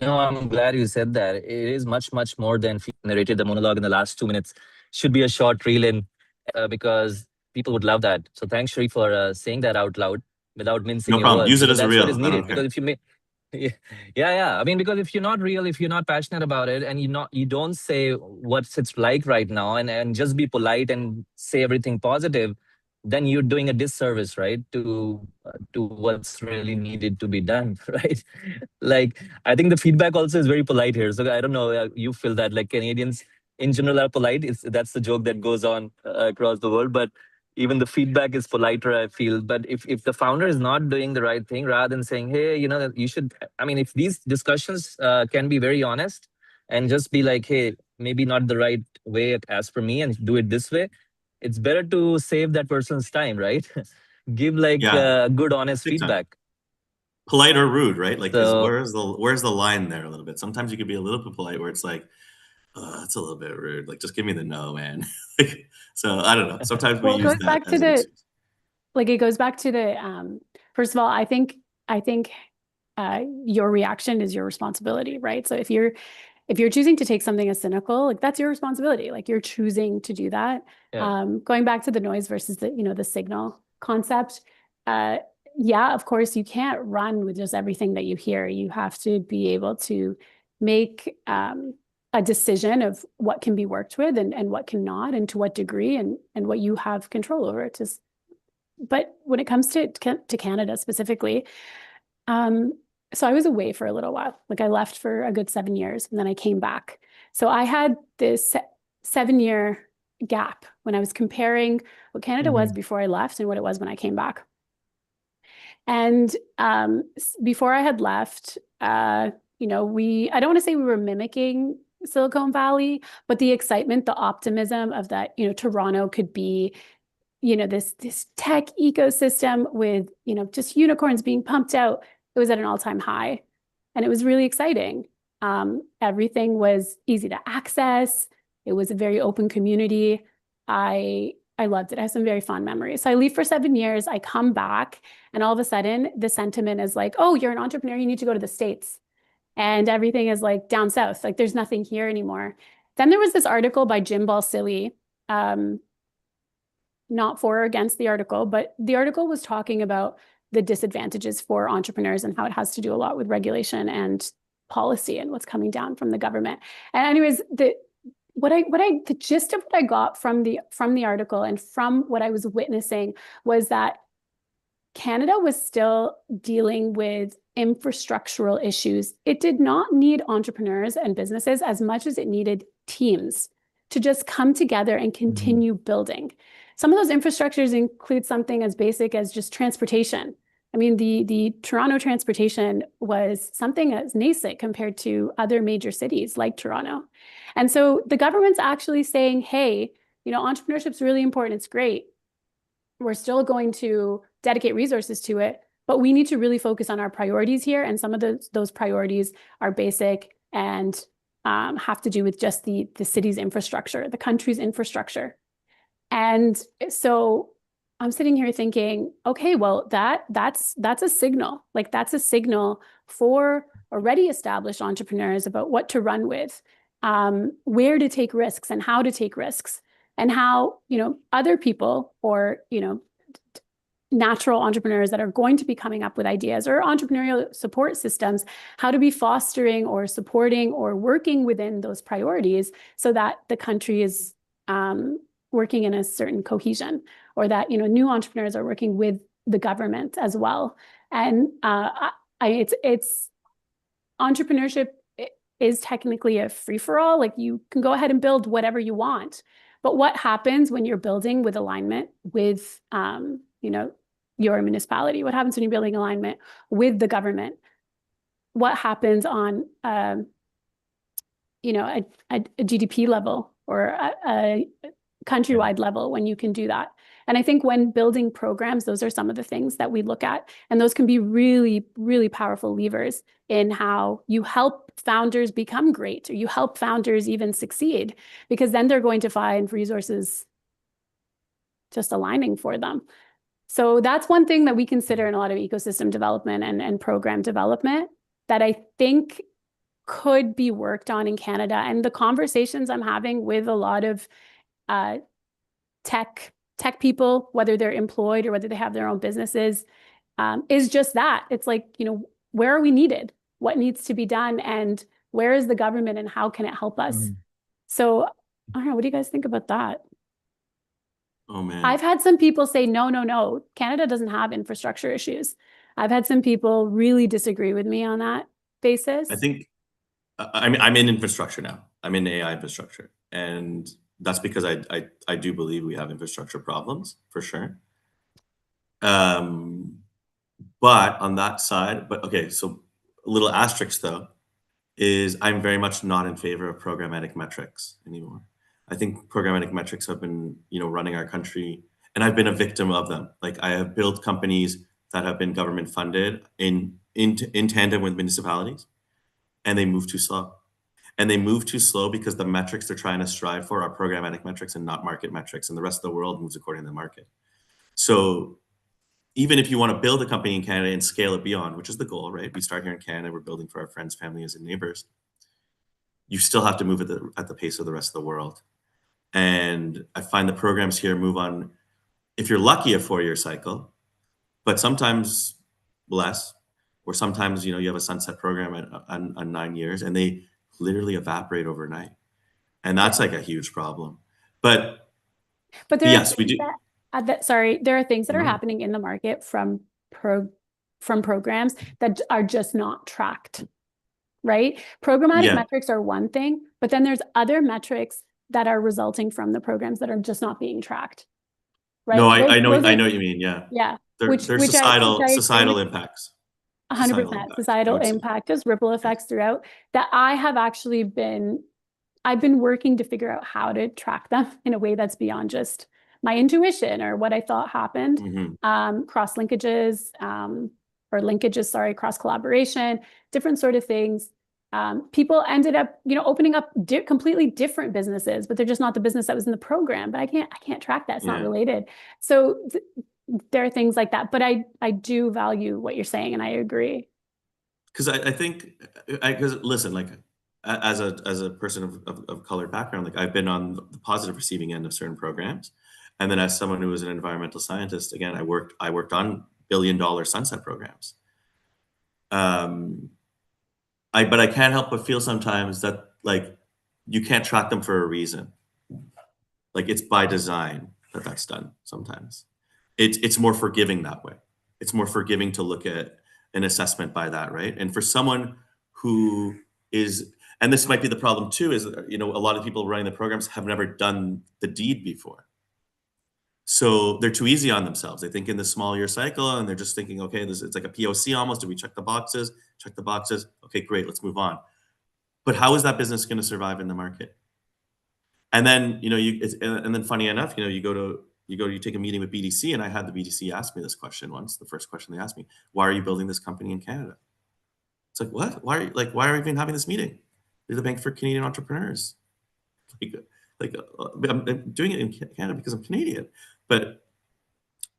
No, I'm glad you said that. It is much, much more than narrated. The monologue in the last 2 minutes should be a short reel in because people would love that. So thanks, Sharif, for saying that out loud without mincing your words. Use it as a reel. That's what is needed. Because if you I mean, because if you're not real, if you're not passionate about it, and you don't say what it's like right now, and just be polite and say everything positive, then you're doing a disservice, right, to what's really needed to be done, right? Like, I think the feedback also is very polite here. So I don't know, you feel that like Canadians in general are polite. That's the joke that goes on across the world, but even the feedback is politer, I feel. But if the founder is not doing the right thing, rather than saying, hey, you should, I mean, if these discussions can be very honest and just be like, hey, maybe not the right way as per me and do it this way, it's better to save that person's time, right? Give like good, honest feedback. Polite or rude, right? Like, where's the line there a little bit? Sometimes you could be a little bit polite where it's like, that's a little bit rude. Like, just give me the no, man. So I don't know. Sometimes we use that as an excuse. Like, it goes back to the, first of all, I think your reaction is your responsibility, right? So if you're choosing to take something as cynical, like that's your responsibility. Like you're choosing to do that. Going back to the noise versus the signal concept. Of course you can't run with just everything that you hear. You have to be able to make a decision of what can be worked with and what cannot, and to what degree, and what you have control over. But when it comes to Canada specifically, so I was away for a little while. Like I left for a good 7 years and then I came back. So I had this 7-year gap when I was comparing what Canada was before I left and what it was when I came back. And before I had left, you know, I don't want to say we were mimicking Silicon Valley, but the excitement, the optimism of that, you know, Toronto could be, you know, this tech ecosystem with, you know, just unicorns being pumped out. It was at an all-time high, and it was really exciting. Everything was easy to access. It was a very open community. I loved it. I have some very fond memories. So I leave for 7 years. I come back, and all of a sudden, the sentiment is like, oh, you're an entrepreneur. You need to go to the States. And everything is like down south. Like there's nothing here anymore. Then there was this article by Jim Balsillie, not for or against the article, but the article was talking about the disadvantages for entrepreneurs and how it has to do a lot with regulation and policy and what's coming down from the government. And anyways, the gist of what I got from the article and from what I was witnessing was that Canada was still dealing with infrastructural issues. It did not need entrepreneurs and businesses as much as it needed teams to just come together and continue building. Some of those infrastructures include something as basic as just transportation. I mean, the Toronto transportation was something as nascent compared to other major cities like Toronto. And so the government's actually saying, hey, you know, entrepreneurship's really important. It's great. We're still going to dedicate resources to it, but we need to really focus on our priorities here. And some of those priorities are basic and have to do with just the city's infrastructure, the country's infrastructure. And so I'm sitting here thinking, okay, well, that's a signal. Like that's a signal for already established entrepreneurs about what to run with, where to take risks and how to take risks, and how, you know, other people or, you know, natural entrepreneurs that are going to be coming up with ideas or entrepreneurial support systems, how to be fostering or supporting or working within those priorities so that the country is working in a certain cohesion, or that, you know, new entrepreneurs are working with the government as well. And it's entrepreneurship is technically a free-for-all. Like you can go ahead and build whatever you want. But what happens when you're building with alignment with, you know, your municipality? What happens when you're building alignment with the government? What happens on, you know, a GDP level or a countrywide level when you can do that? And I think when building programs, those are some of the things that we look at. And those can be really, really powerful levers in how you help founders become great, or you help founders even succeed, because then they're going to find resources just aligning for them. So that's one thing that we consider in a lot of ecosystem development and program development that I think could be worked on in Canada. And the conversations I'm having with a lot of tech people, whether they're employed or whether they have their own businesses, is just that. It's like, you know, where are we needed? What needs to be done? And where is the government and how can it help us? So I don't know, what do you guys think about that? Oh man. I've had some people say, no, Canada doesn't have infrastructure issues. I've had some people really disagree with me on that basis. I think, I'm in infrastructure now. I'm in AI infrastructure. And that's because I do believe we have infrastructure problems for sure. But on that side, okay, so a little asterisk though, is I'm very much not in favor of programmatic metrics anymore. I think programmatic metrics have been, you know, running our country, and I've been a victim of them. Like I have built companies that have been government funded in tandem with municipalities, and they move too slow. And they move too slow because the metrics they're trying to strive for are programmatic metrics and not market metrics, and the rest of the world moves according to the market. So even if you want to build a company in Canada and scale it beyond, which is the goal, right? We start here in Canada, we're building for our friends, families, and neighbors. You still have to move at the pace of the rest of the world. And I find the programs here move on, if you're lucky, a 4-year cycle, but sometimes less, or sometimes, you know, you have a sunset program on 9 years, and they literally evaporate overnight. And that's like a huge problem. But there yes, we do. There are things that are happening in the market from programs that are just not tracked, right? Programmatic metrics are one thing, but then there's other metrics that are resulting from the programs that are just not being tracked. Right? No, I know what you mean. Yeah. Yeah. There's societal impacts. 100% societal impact, just ripple effects throughout that I have actually I've been working to figure out how to track them in a way that's beyond just my intuition or what I thought happened. Cross linkages, or linkages, sorry, cross collaboration, different sort of things. People ended up, opening up completely different businesses, but they're just not the business that was in the program. But I can't track that. It's not related. So there are things like that. But I do value what you're saying, and I agree. Because I think, because listen, like as a person of colored background, like I've been on the positive receiving end of certain programs, and then as someone who was an environmental scientist, again, I worked on billion-dollar sunset programs. But I can't help but feel sometimes that like you can't track them for a reason. Like it's by design that that's done sometimes. It's more forgiving that way. It's more forgiving to look at an assessment by that, right? And for someone who is, and this might be the problem too, is, a lot of people running the programs have never done the deed before. So they're too easy on themselves. They think in the small year cycle and they're just thinking, okay, it's like a POC almost. Do we check the boxes? Check the boxes. Okay, great, let's move on. But how is that business going to survive in the market? And then, and then funny enough, you take a meeting with BDC, and I had the BDC ask me this question once. The first question they asked me, why are you building this company in Canada? It's like, what? Why are we even having this meeting? You're the bank for Canadian entrepreneurs. I'm doing it in Canada because I'm Canadian. But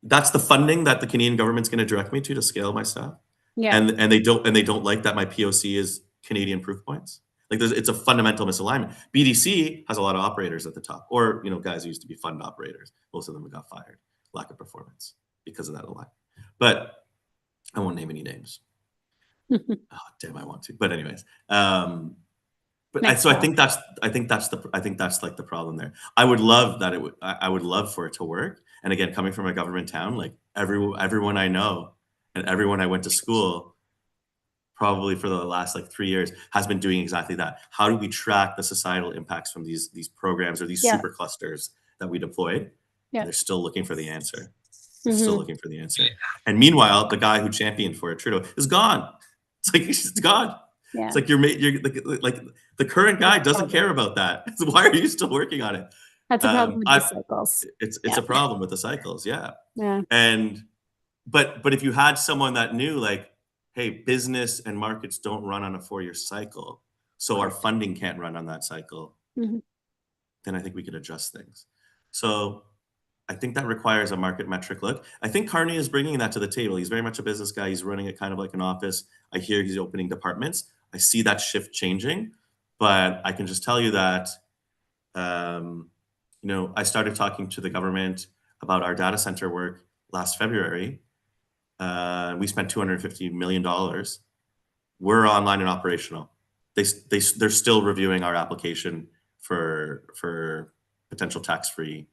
that's the funding that the Canadian government's going to direct me to scale my stuff. Yeah. And they don't like that my POC is Canadian proof points. Like it's a fundamental misalignment. BDC has a lot of operators at the top, or guys who used to be fund operators. Most of them got fired, lack of performance because of that alignment. But I won't name any names. Oh, damn, I want to. But anyways, but I think that's like the problem there. I would love that I would love for it to work. And again, coming from a government town, like everyone I know and everyone I went to school, probably for the last 3 years, has been doing exactly that. How do we track the societal impacts from these programs or these super clusters that we deployed? Yeah. They're still looking for the answer. They're still looking for the answer. And meanwhile, the guy who championed for it, Trudeau, is gone. It's like he's gone. Yeah. It's like you're like the current guy doesn't care about that. So why are you still working on it? That's a problem with the cycles. It's a problem with the cycles. Yeah. Yeah. And but if you had someone that knew, like, hey, business and markets don't run on a 4-year cycle, so our funding can't run on that cycle, then I think we could adjust things. So I think that requires a market metric look. I think Carney is bringing that to the table. He's very much a business guy. He's running it kind of like an office. I hear he's opening departments. I see that shift changing, but I can just tell you that, I started talking to the government about our data center work last February. We spent $250 million. We're online and operational. They're still reviewing our application for potential tax-free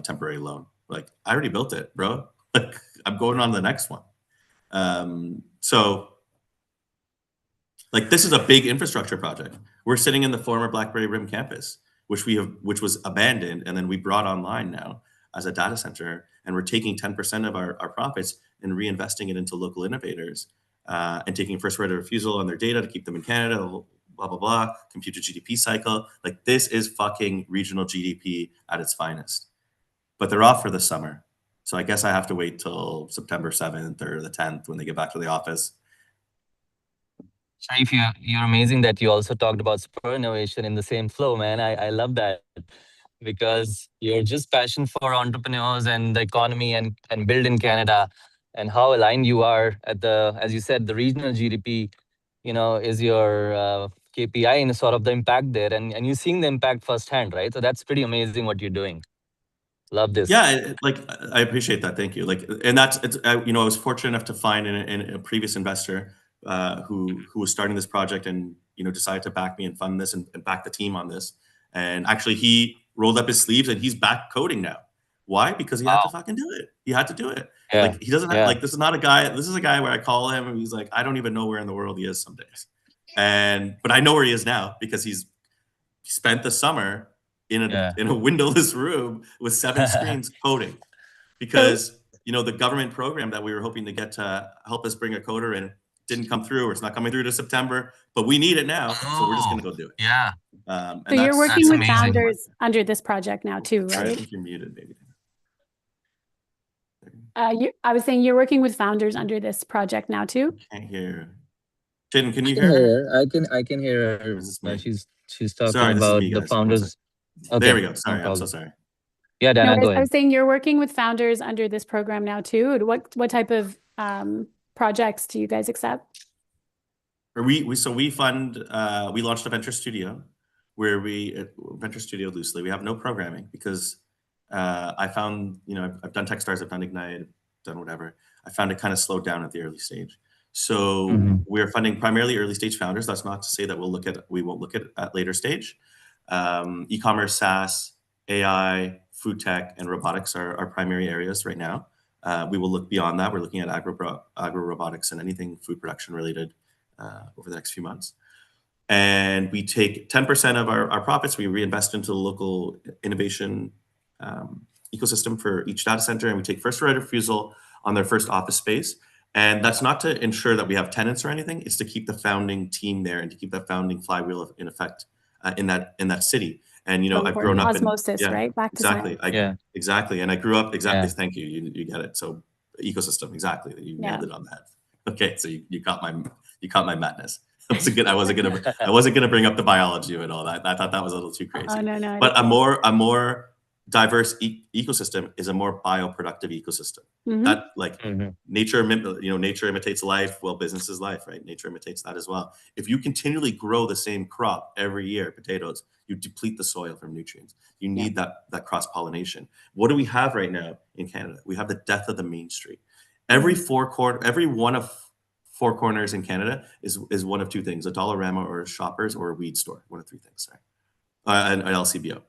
temporary loan. Like, I already built it, bro. Like, I'm going on to the next one. So like, this is a big infrastructure project. We're sitting in the former Blackberry Rim campus, which was abandoned, and then we brought online now as a data center, and we're taking 10% of our profits and reinvesting it into local innovators, and taking first right of refusal on their data to keep them in Canada, blah, blah, blah, compute a GDP cycle. Like, this is fucking regional GDP at its finest. But they're off for the summer. So I guess I have to wait till September 7th or the 10th when they get back to the office. Sharif, you're amazing that you also talked about spur innovation in the same flow, man. I love that, because you're just passion for entrepreneurs and the economy and build in Canada, and how aligned you are at as you said, the regional GDP, is your KPI and sort of the impact there, and you're seeing the impact firsthand, right? So that's pretty amazing what you're doing. Love this. Yeah, I appreciate that. Thank you. And I was fortunate enough to find a previous investor who was starting this project and decided to back me and fund this and back the team on this. And actually, he rolled up his sleeves and he's back coding now. Why? Because he had to fucking do it. He had to do it. Yeah. Like, he doesn't have, this is not a guy. This is a guy where I call him and he's like, I don't even know where in the world he is some days. But I know where he is now, because he's spent the summer in a windowless room with 7 screens coding, because the government program that we were hoping to get to help us bring a coder in didn't come through, or it's not coming through to September, but we need it now, so we're just going to go do it. Yeah. And so you're working with amazing. founders under this project now too, right? Sorry, I think you're muted, maybe. I was saying you're working with founders under this project now too. Can't hear. Jaden, can you hear her? I can hear her. She's talking about the founders. Okay, there we go. Sorry, I'm so sorry. Yeah, Dana, go ahead. I was saying you're working with founders under this program now too. What type of projects do you guys accept? We fund. We launched a venture studio, where venture studio loosely. We have no programming because I found I've done Techstars, I've done Ignite, I've done whatever. I found it kind of slowed down at the early stage. So we're funding primarily early stage founders. That's not to say that we won't look at later stage. E-commerce, SaaS, AI, food tech, and robotics are our primary areas right now. We will look beyond that. We're looking at agro-robotics and anything food production related over the next few months. And we take 10% of our profits, we reinvest into the local innovation ecosystem for each data center, and we take first right of refusal on their first office space. And that's not to ensure that we have tenants or anything, it's to keep the founding team there and to keep that founding flywheel in effect in that city. And I've grown up osmosis, right? Back to exactly. Exactly. And I grew up exactly. Yeah. Thank you. You get it. So ecosystem, exactly. You nailed it on that. Okay, so you caught my madness. I wasn't gonna bring up the biology of it all. I thought that was a little too crazy. Oh, no. But a more diverse ecosystem is a more bioproductive ecosystem. That nature imitates life. Well, business is life, right? Nature imitates that as well. If you continually grow the same crop every year, potatoes, you deplete the soil from nutrients. You need that cross-pollination. What do we have right now in Canada? We have the death of the main street. Every one of 4 corners in Canada is one of 2 things: a Dollarama or a Shoppers or a weed store. One of 3 things, sorry. An LCBO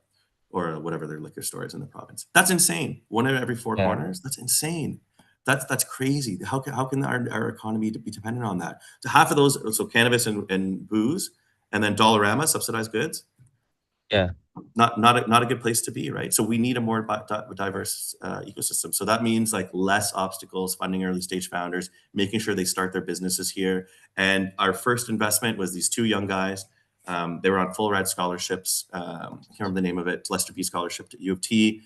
or whatever their liquor store is in the province. That's insane. One of every 4 corners. That's insane. That's crazy. How can our economy be dependent on that? So half of those, so cannabis and booze, and then Dollarama, subsidized goods. Yeah. Not a good place to be, right? So we need a more diverse ecosystem. So that means like less obstacles, funding early stage founders, making sure they start their businesses here. And our first investment was these 2 young guys. They were on full ride scholarships. I can't remember the name of it. Lester P scholarship to U of T.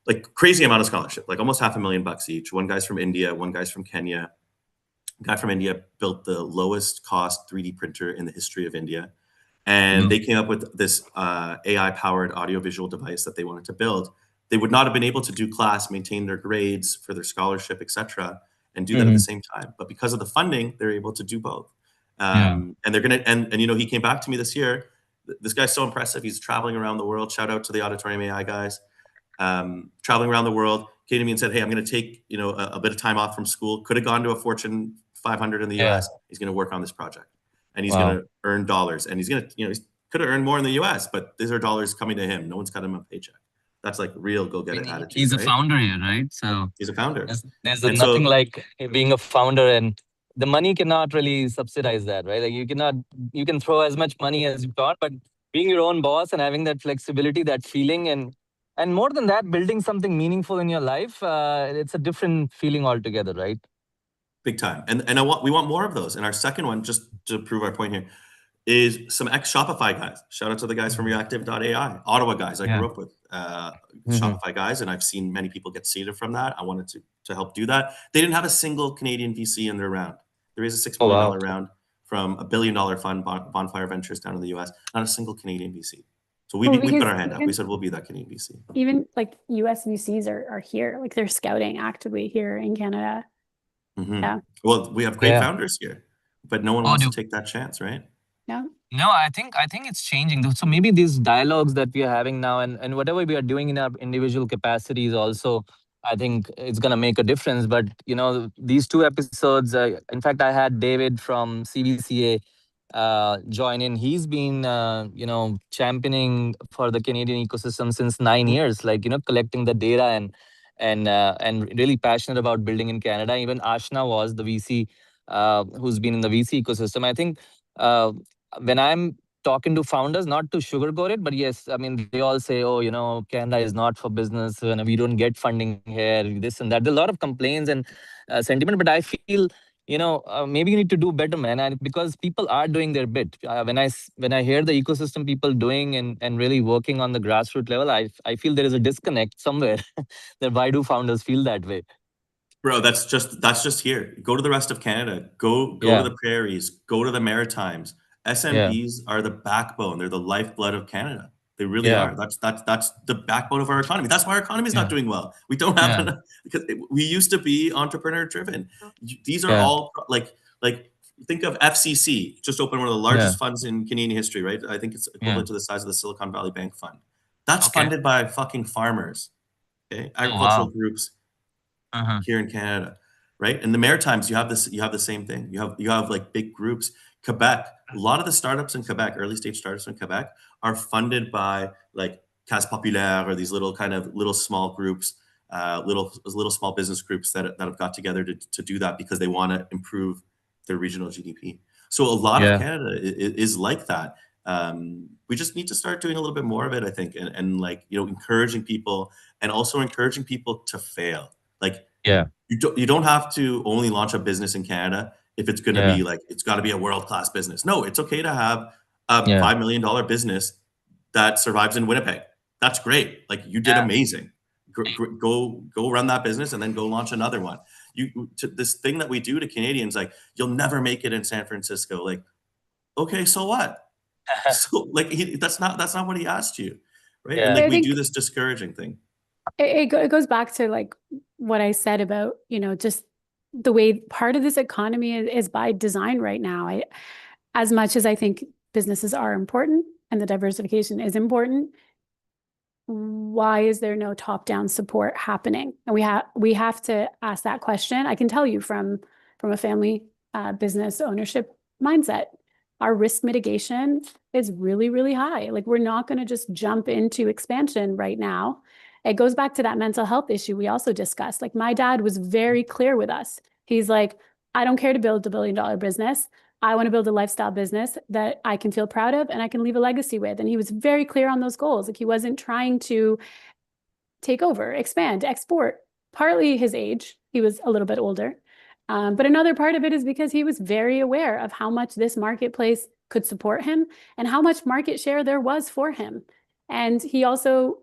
Like crazy amount of scholarship, like almost $500,000 each. One guy's from India, one guy's from Kenya. A guy from India built the lowest cost 3D printer in the history of India. And they came up with this AI-powered audiovisual device that they wanted to build. They would not have been able to do class, maintain their grades for their scholarship, etc., and do that at the same time. But because of the funding, they're able to do both. And they're gonna and he came back to me this year. This guy's so impressive. He's traveling around the world. Shout out to the Auditorium AI guys. Traveling around the world, came to me and said, "Hey, I'm going to take a bit of time off from school. Could have gone to a Fortune 500 in the US. He's going to work on this project, and he's going to earn dollars. And he's going to, he could have earned more in the US, but these are dollars coming to him. No one's got him a paycheck. That's like real go-get-it attitude. He's a founder here, right? So he's a founder. There's nothing like being a founder, and the money cannot really subsidize that, right? Like you can throw as much money as you want, but being your own boss and having that flexibility, that feeling, and more than that, building something meaningful in your life, it's a different feeling altogether, right? Big time. And we want more of those. And our second one, just to prove our point here, is some ex-Shopify guys. Shout out to the guys from Reactive.ai, Ottawa guys I grew up with, Shopify guys, and I've seen many people get seeded from that. I wanted to help do that. They didn't have a single Canadian VC in their round. There is a $6 million round from a $1 billion fund, Bonfire Ventures down in the US, not a single Canadian VC. So we put our hand up. We said we'll be that Canadian VC. Even like US VCs are here, like they're scouting actively here in Canada. Yeah. Well, we have great founders here, but no one wants to take that chance, right? Yeah. No, I think it's changing. So maybe these dialogues that we are having now and whatever we are doing in our individual capacities also, I think it's going to make a difference. But, these 2 episodes, in fact, I had David from CBCA join in. He's been, championing for the Canadian ecosystem since 9 years, like, collecting the data and really passionate about building in Canada. Even Ashna was the VC who's been in the VC ecosystem. I think when I'm talking to founders, not to sugarcoat it, but yes, I mean, they all say, oh, Canada is not for business, and we don't get funding here, this and that. There's a lot of complaints and sentiment, but I feel, maybe you need to do better, man. And because people are doing their bit. When I hear the ecosystem people doing and really working on the grassroots level, I feel there is a disconnect somewhere. That why do founders feel that way? Bro, that's just here. Go to the rest of Canada. Go to the prairies. Go to the Maritimes. SMBs are the backbone. They're the lifeblood of Canada. They really are. That's the backbone of our economy. That's why our economy is not doing well. We don't have enough, because we used to be entrepreneur driven. These are all like think of FCC, just opened one of the largest funds in Canadian history, right? I think it's equivalent to the size of the Silicon Valley Bank Fund. That's funded by fucking farmers, agricultural groups here in Canada, right? In the Maritimes, you have the same thing. You have like big groups. Quebec, a lot of the startups in Quebec, early stage startups in Quebec, are funded by like Caisse Populaire or these little small groups, little small business groups that have got together to do that because they want to improve their regional GDP. So a lot of Canada is like that. We just need to start doing a little bit more of it, I think, and like, encouraging people, and also encouraging people to fail. Like, you don't have to only launch a business in Canada if it's going to be like, it's got to be a world-class business. No, it's okay to have a $5 million business that survives in Winnipeg. That's great. Like, you did amazing. Go run that business and then go launch another one. This thing that we do to Canadians, like, you'll never make it in San Francisco. Like, okay, so what? So like, that's not what he asked you, right? And like, we do this discouraging thing. It goes back to like what I said about, just the way part of this economy is by design right now. As much as I think businesses are important and the diversification is important, why is there no top-down support happening? And we have to ask that question. I can tell you from a family business ownership mindset, our risk mitigation is really, really high. Like, we're not going to just jump into expansion right now. It goes back to that mental health issue we also discussed. Like, my dad was very clear with us. He's like, I don't care to build a billion-dollar business. I want to build a lifestyle business that I can feel proud of and I can leave a legacy with. And he was very clear on those goals. Like, he wasn't trying to take over, expand, export. Partly his age, he was a little bit older. But another part of it is because he was very aware of how much this marketplace could support him and how much market share there was for him. And he also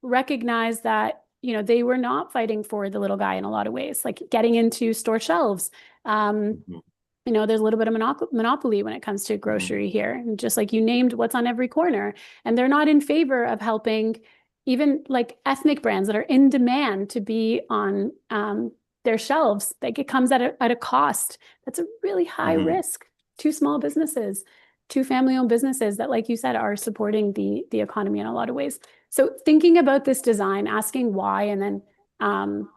recognized that, they were not fighting for the little guy in a lot of ways, like getting into store shelves. There's a little bit of monopoly when it comes to grocery here. And just like you named what's on every corner. And they're not in favor of helping even like ethnic brands that are in demand to be on their shelves. Like, it comes at a cost. That's a really high risk. Two small businesses, two family-owned businesses that, like you said, are supporting the economy in a lot of ways. So thinking about this design, asking why, and then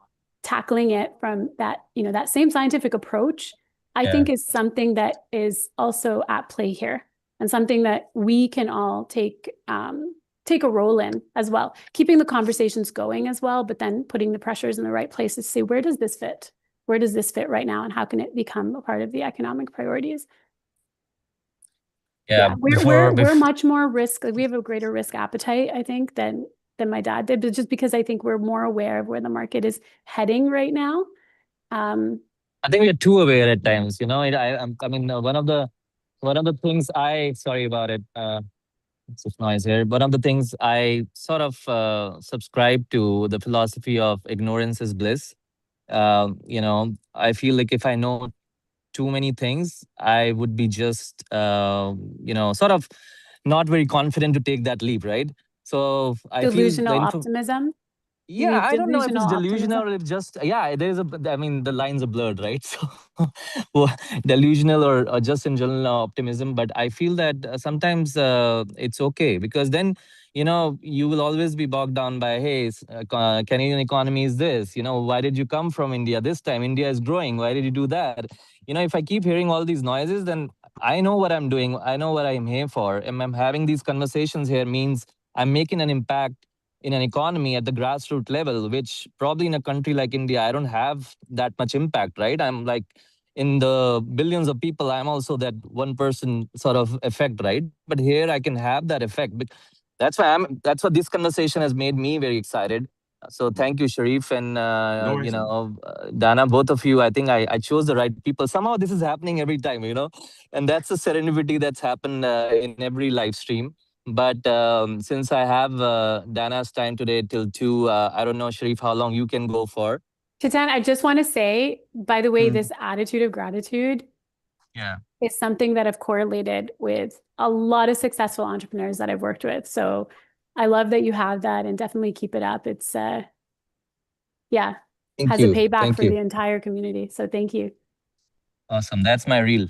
tackling it from that, that same scientific approach, I think is something that is also at play here, and something that we can all take a role in as well, keeping the conversations going as well, but then putting the pressures in the right places to say, where does this fit? Where does this fit right now? And how can it become a part of the economic priorities? We're much more risk. We have a greater risk appetite, I think, than my dad did, but just because I think we're more aware of where the market is heading right now. I think we're too aware at times. One of the things sorry about it. It's just noise here. One of the things I sort of subscribe to, the philosophy of ignorance is bliss. I feel like if I know too many things, I would be just, sort of not very confident to take that leap, right? So I Delusional feel optimism. Yeah, I don't know if it's delusional or if just, the lines are blurred, right? So delusional or just in general optimism. But I feel that sometimes it's okay, because then, you will always be bogged down by, hey, Canadian economy is this, why did you come from India this time? India is growing. Why did you do that? If I keep hearing all these noises, then I know what I'm doing. I know what I'm here for. And I'm having these conversations here means I'm making an impact in an economy at the grassroots level, which probably in a country like India, I don't have that much impact, right? I'm like, in the billions of people, I'm also that one person sort of effect, right? But here I can have that effect. But that's what this conversation has made me very excited. So thank you, Sharif, and Dana, both of you. I think I chose the right people. Somehow this is happening every time, and that's the serendipity that's happened in every live stream. But since I have Dana's time today till 2, I don't know, Sharif, how long you can go for. Chetan, I just want to say, by the way, this attitude of gratitude is something that I've correlated with a lot of successful entrepreneurs that I've worked with. So I love that you have that, and definitely keep it up. It's has a payback for the entire community. So thank you. Awesome. That's my reel.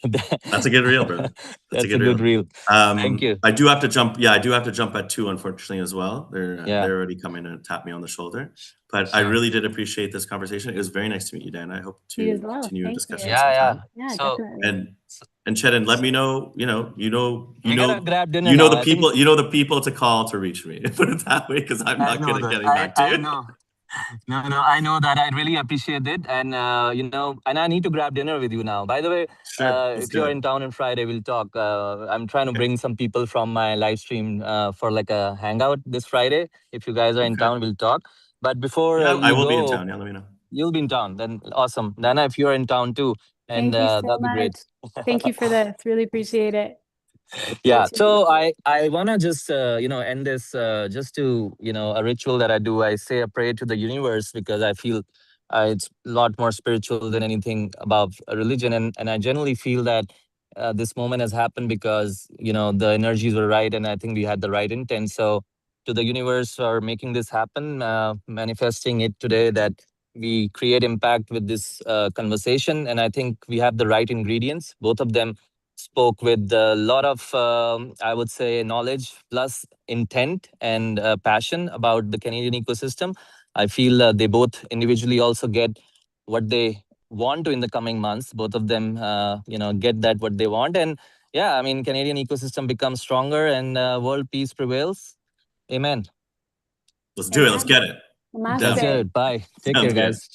That's a good reel, bro. That's a good reel. Thank you. I do have to jump. Yeah, I do have to jump at 2, unfortunately, as well. They're already coming to tap me on the shoulder. But sure. I really did appreciate this conversation. It was very nice to meet you, Dan. I hope to continue a discussion sometime. Yeah, definitely. And Chetan, let me know. You know the people. You know the people to call to reach me. Put it that way, because I'm not good at getting back to you. No, I know that. I really appreciate it. And, and I need to grab dinner with you now. By the way, if you're in town on Friday, we'll talk. I'm trying to bring some people from my live stream for like a hangout this Friday. If you guys are in town, we'll talk. But before I will be in town. Yeah, let me know. You'll be in town. Then awesome. Dana, if you're in town too. And thank you so that'd be great. Thank you for this. Really appreciate it. Yeah, so I want to just end this just to a ritual that I do. I say a prayer to the universe because I feel it's a lot more spiritual than anything about a religion, and I generally feel that this moment has happened because the energies were right, and I think we had the right intent. So to the universe for making this happen, manifesting it today, that we create impact with this conversation, and I think we have the right ingredients. Both of them spoke with a lot of, I would say, knowledge plus intent and passion about the Canadian ecosystem. I feel they both individually also get what they want to in the coming months. Both of them, get that what they want. And yeah, I mean, Canadian ecosystem becomes stronger and world peace prevails. Amen. Let's do it. Let's get it. Let's get it. Bye. Take care, guys.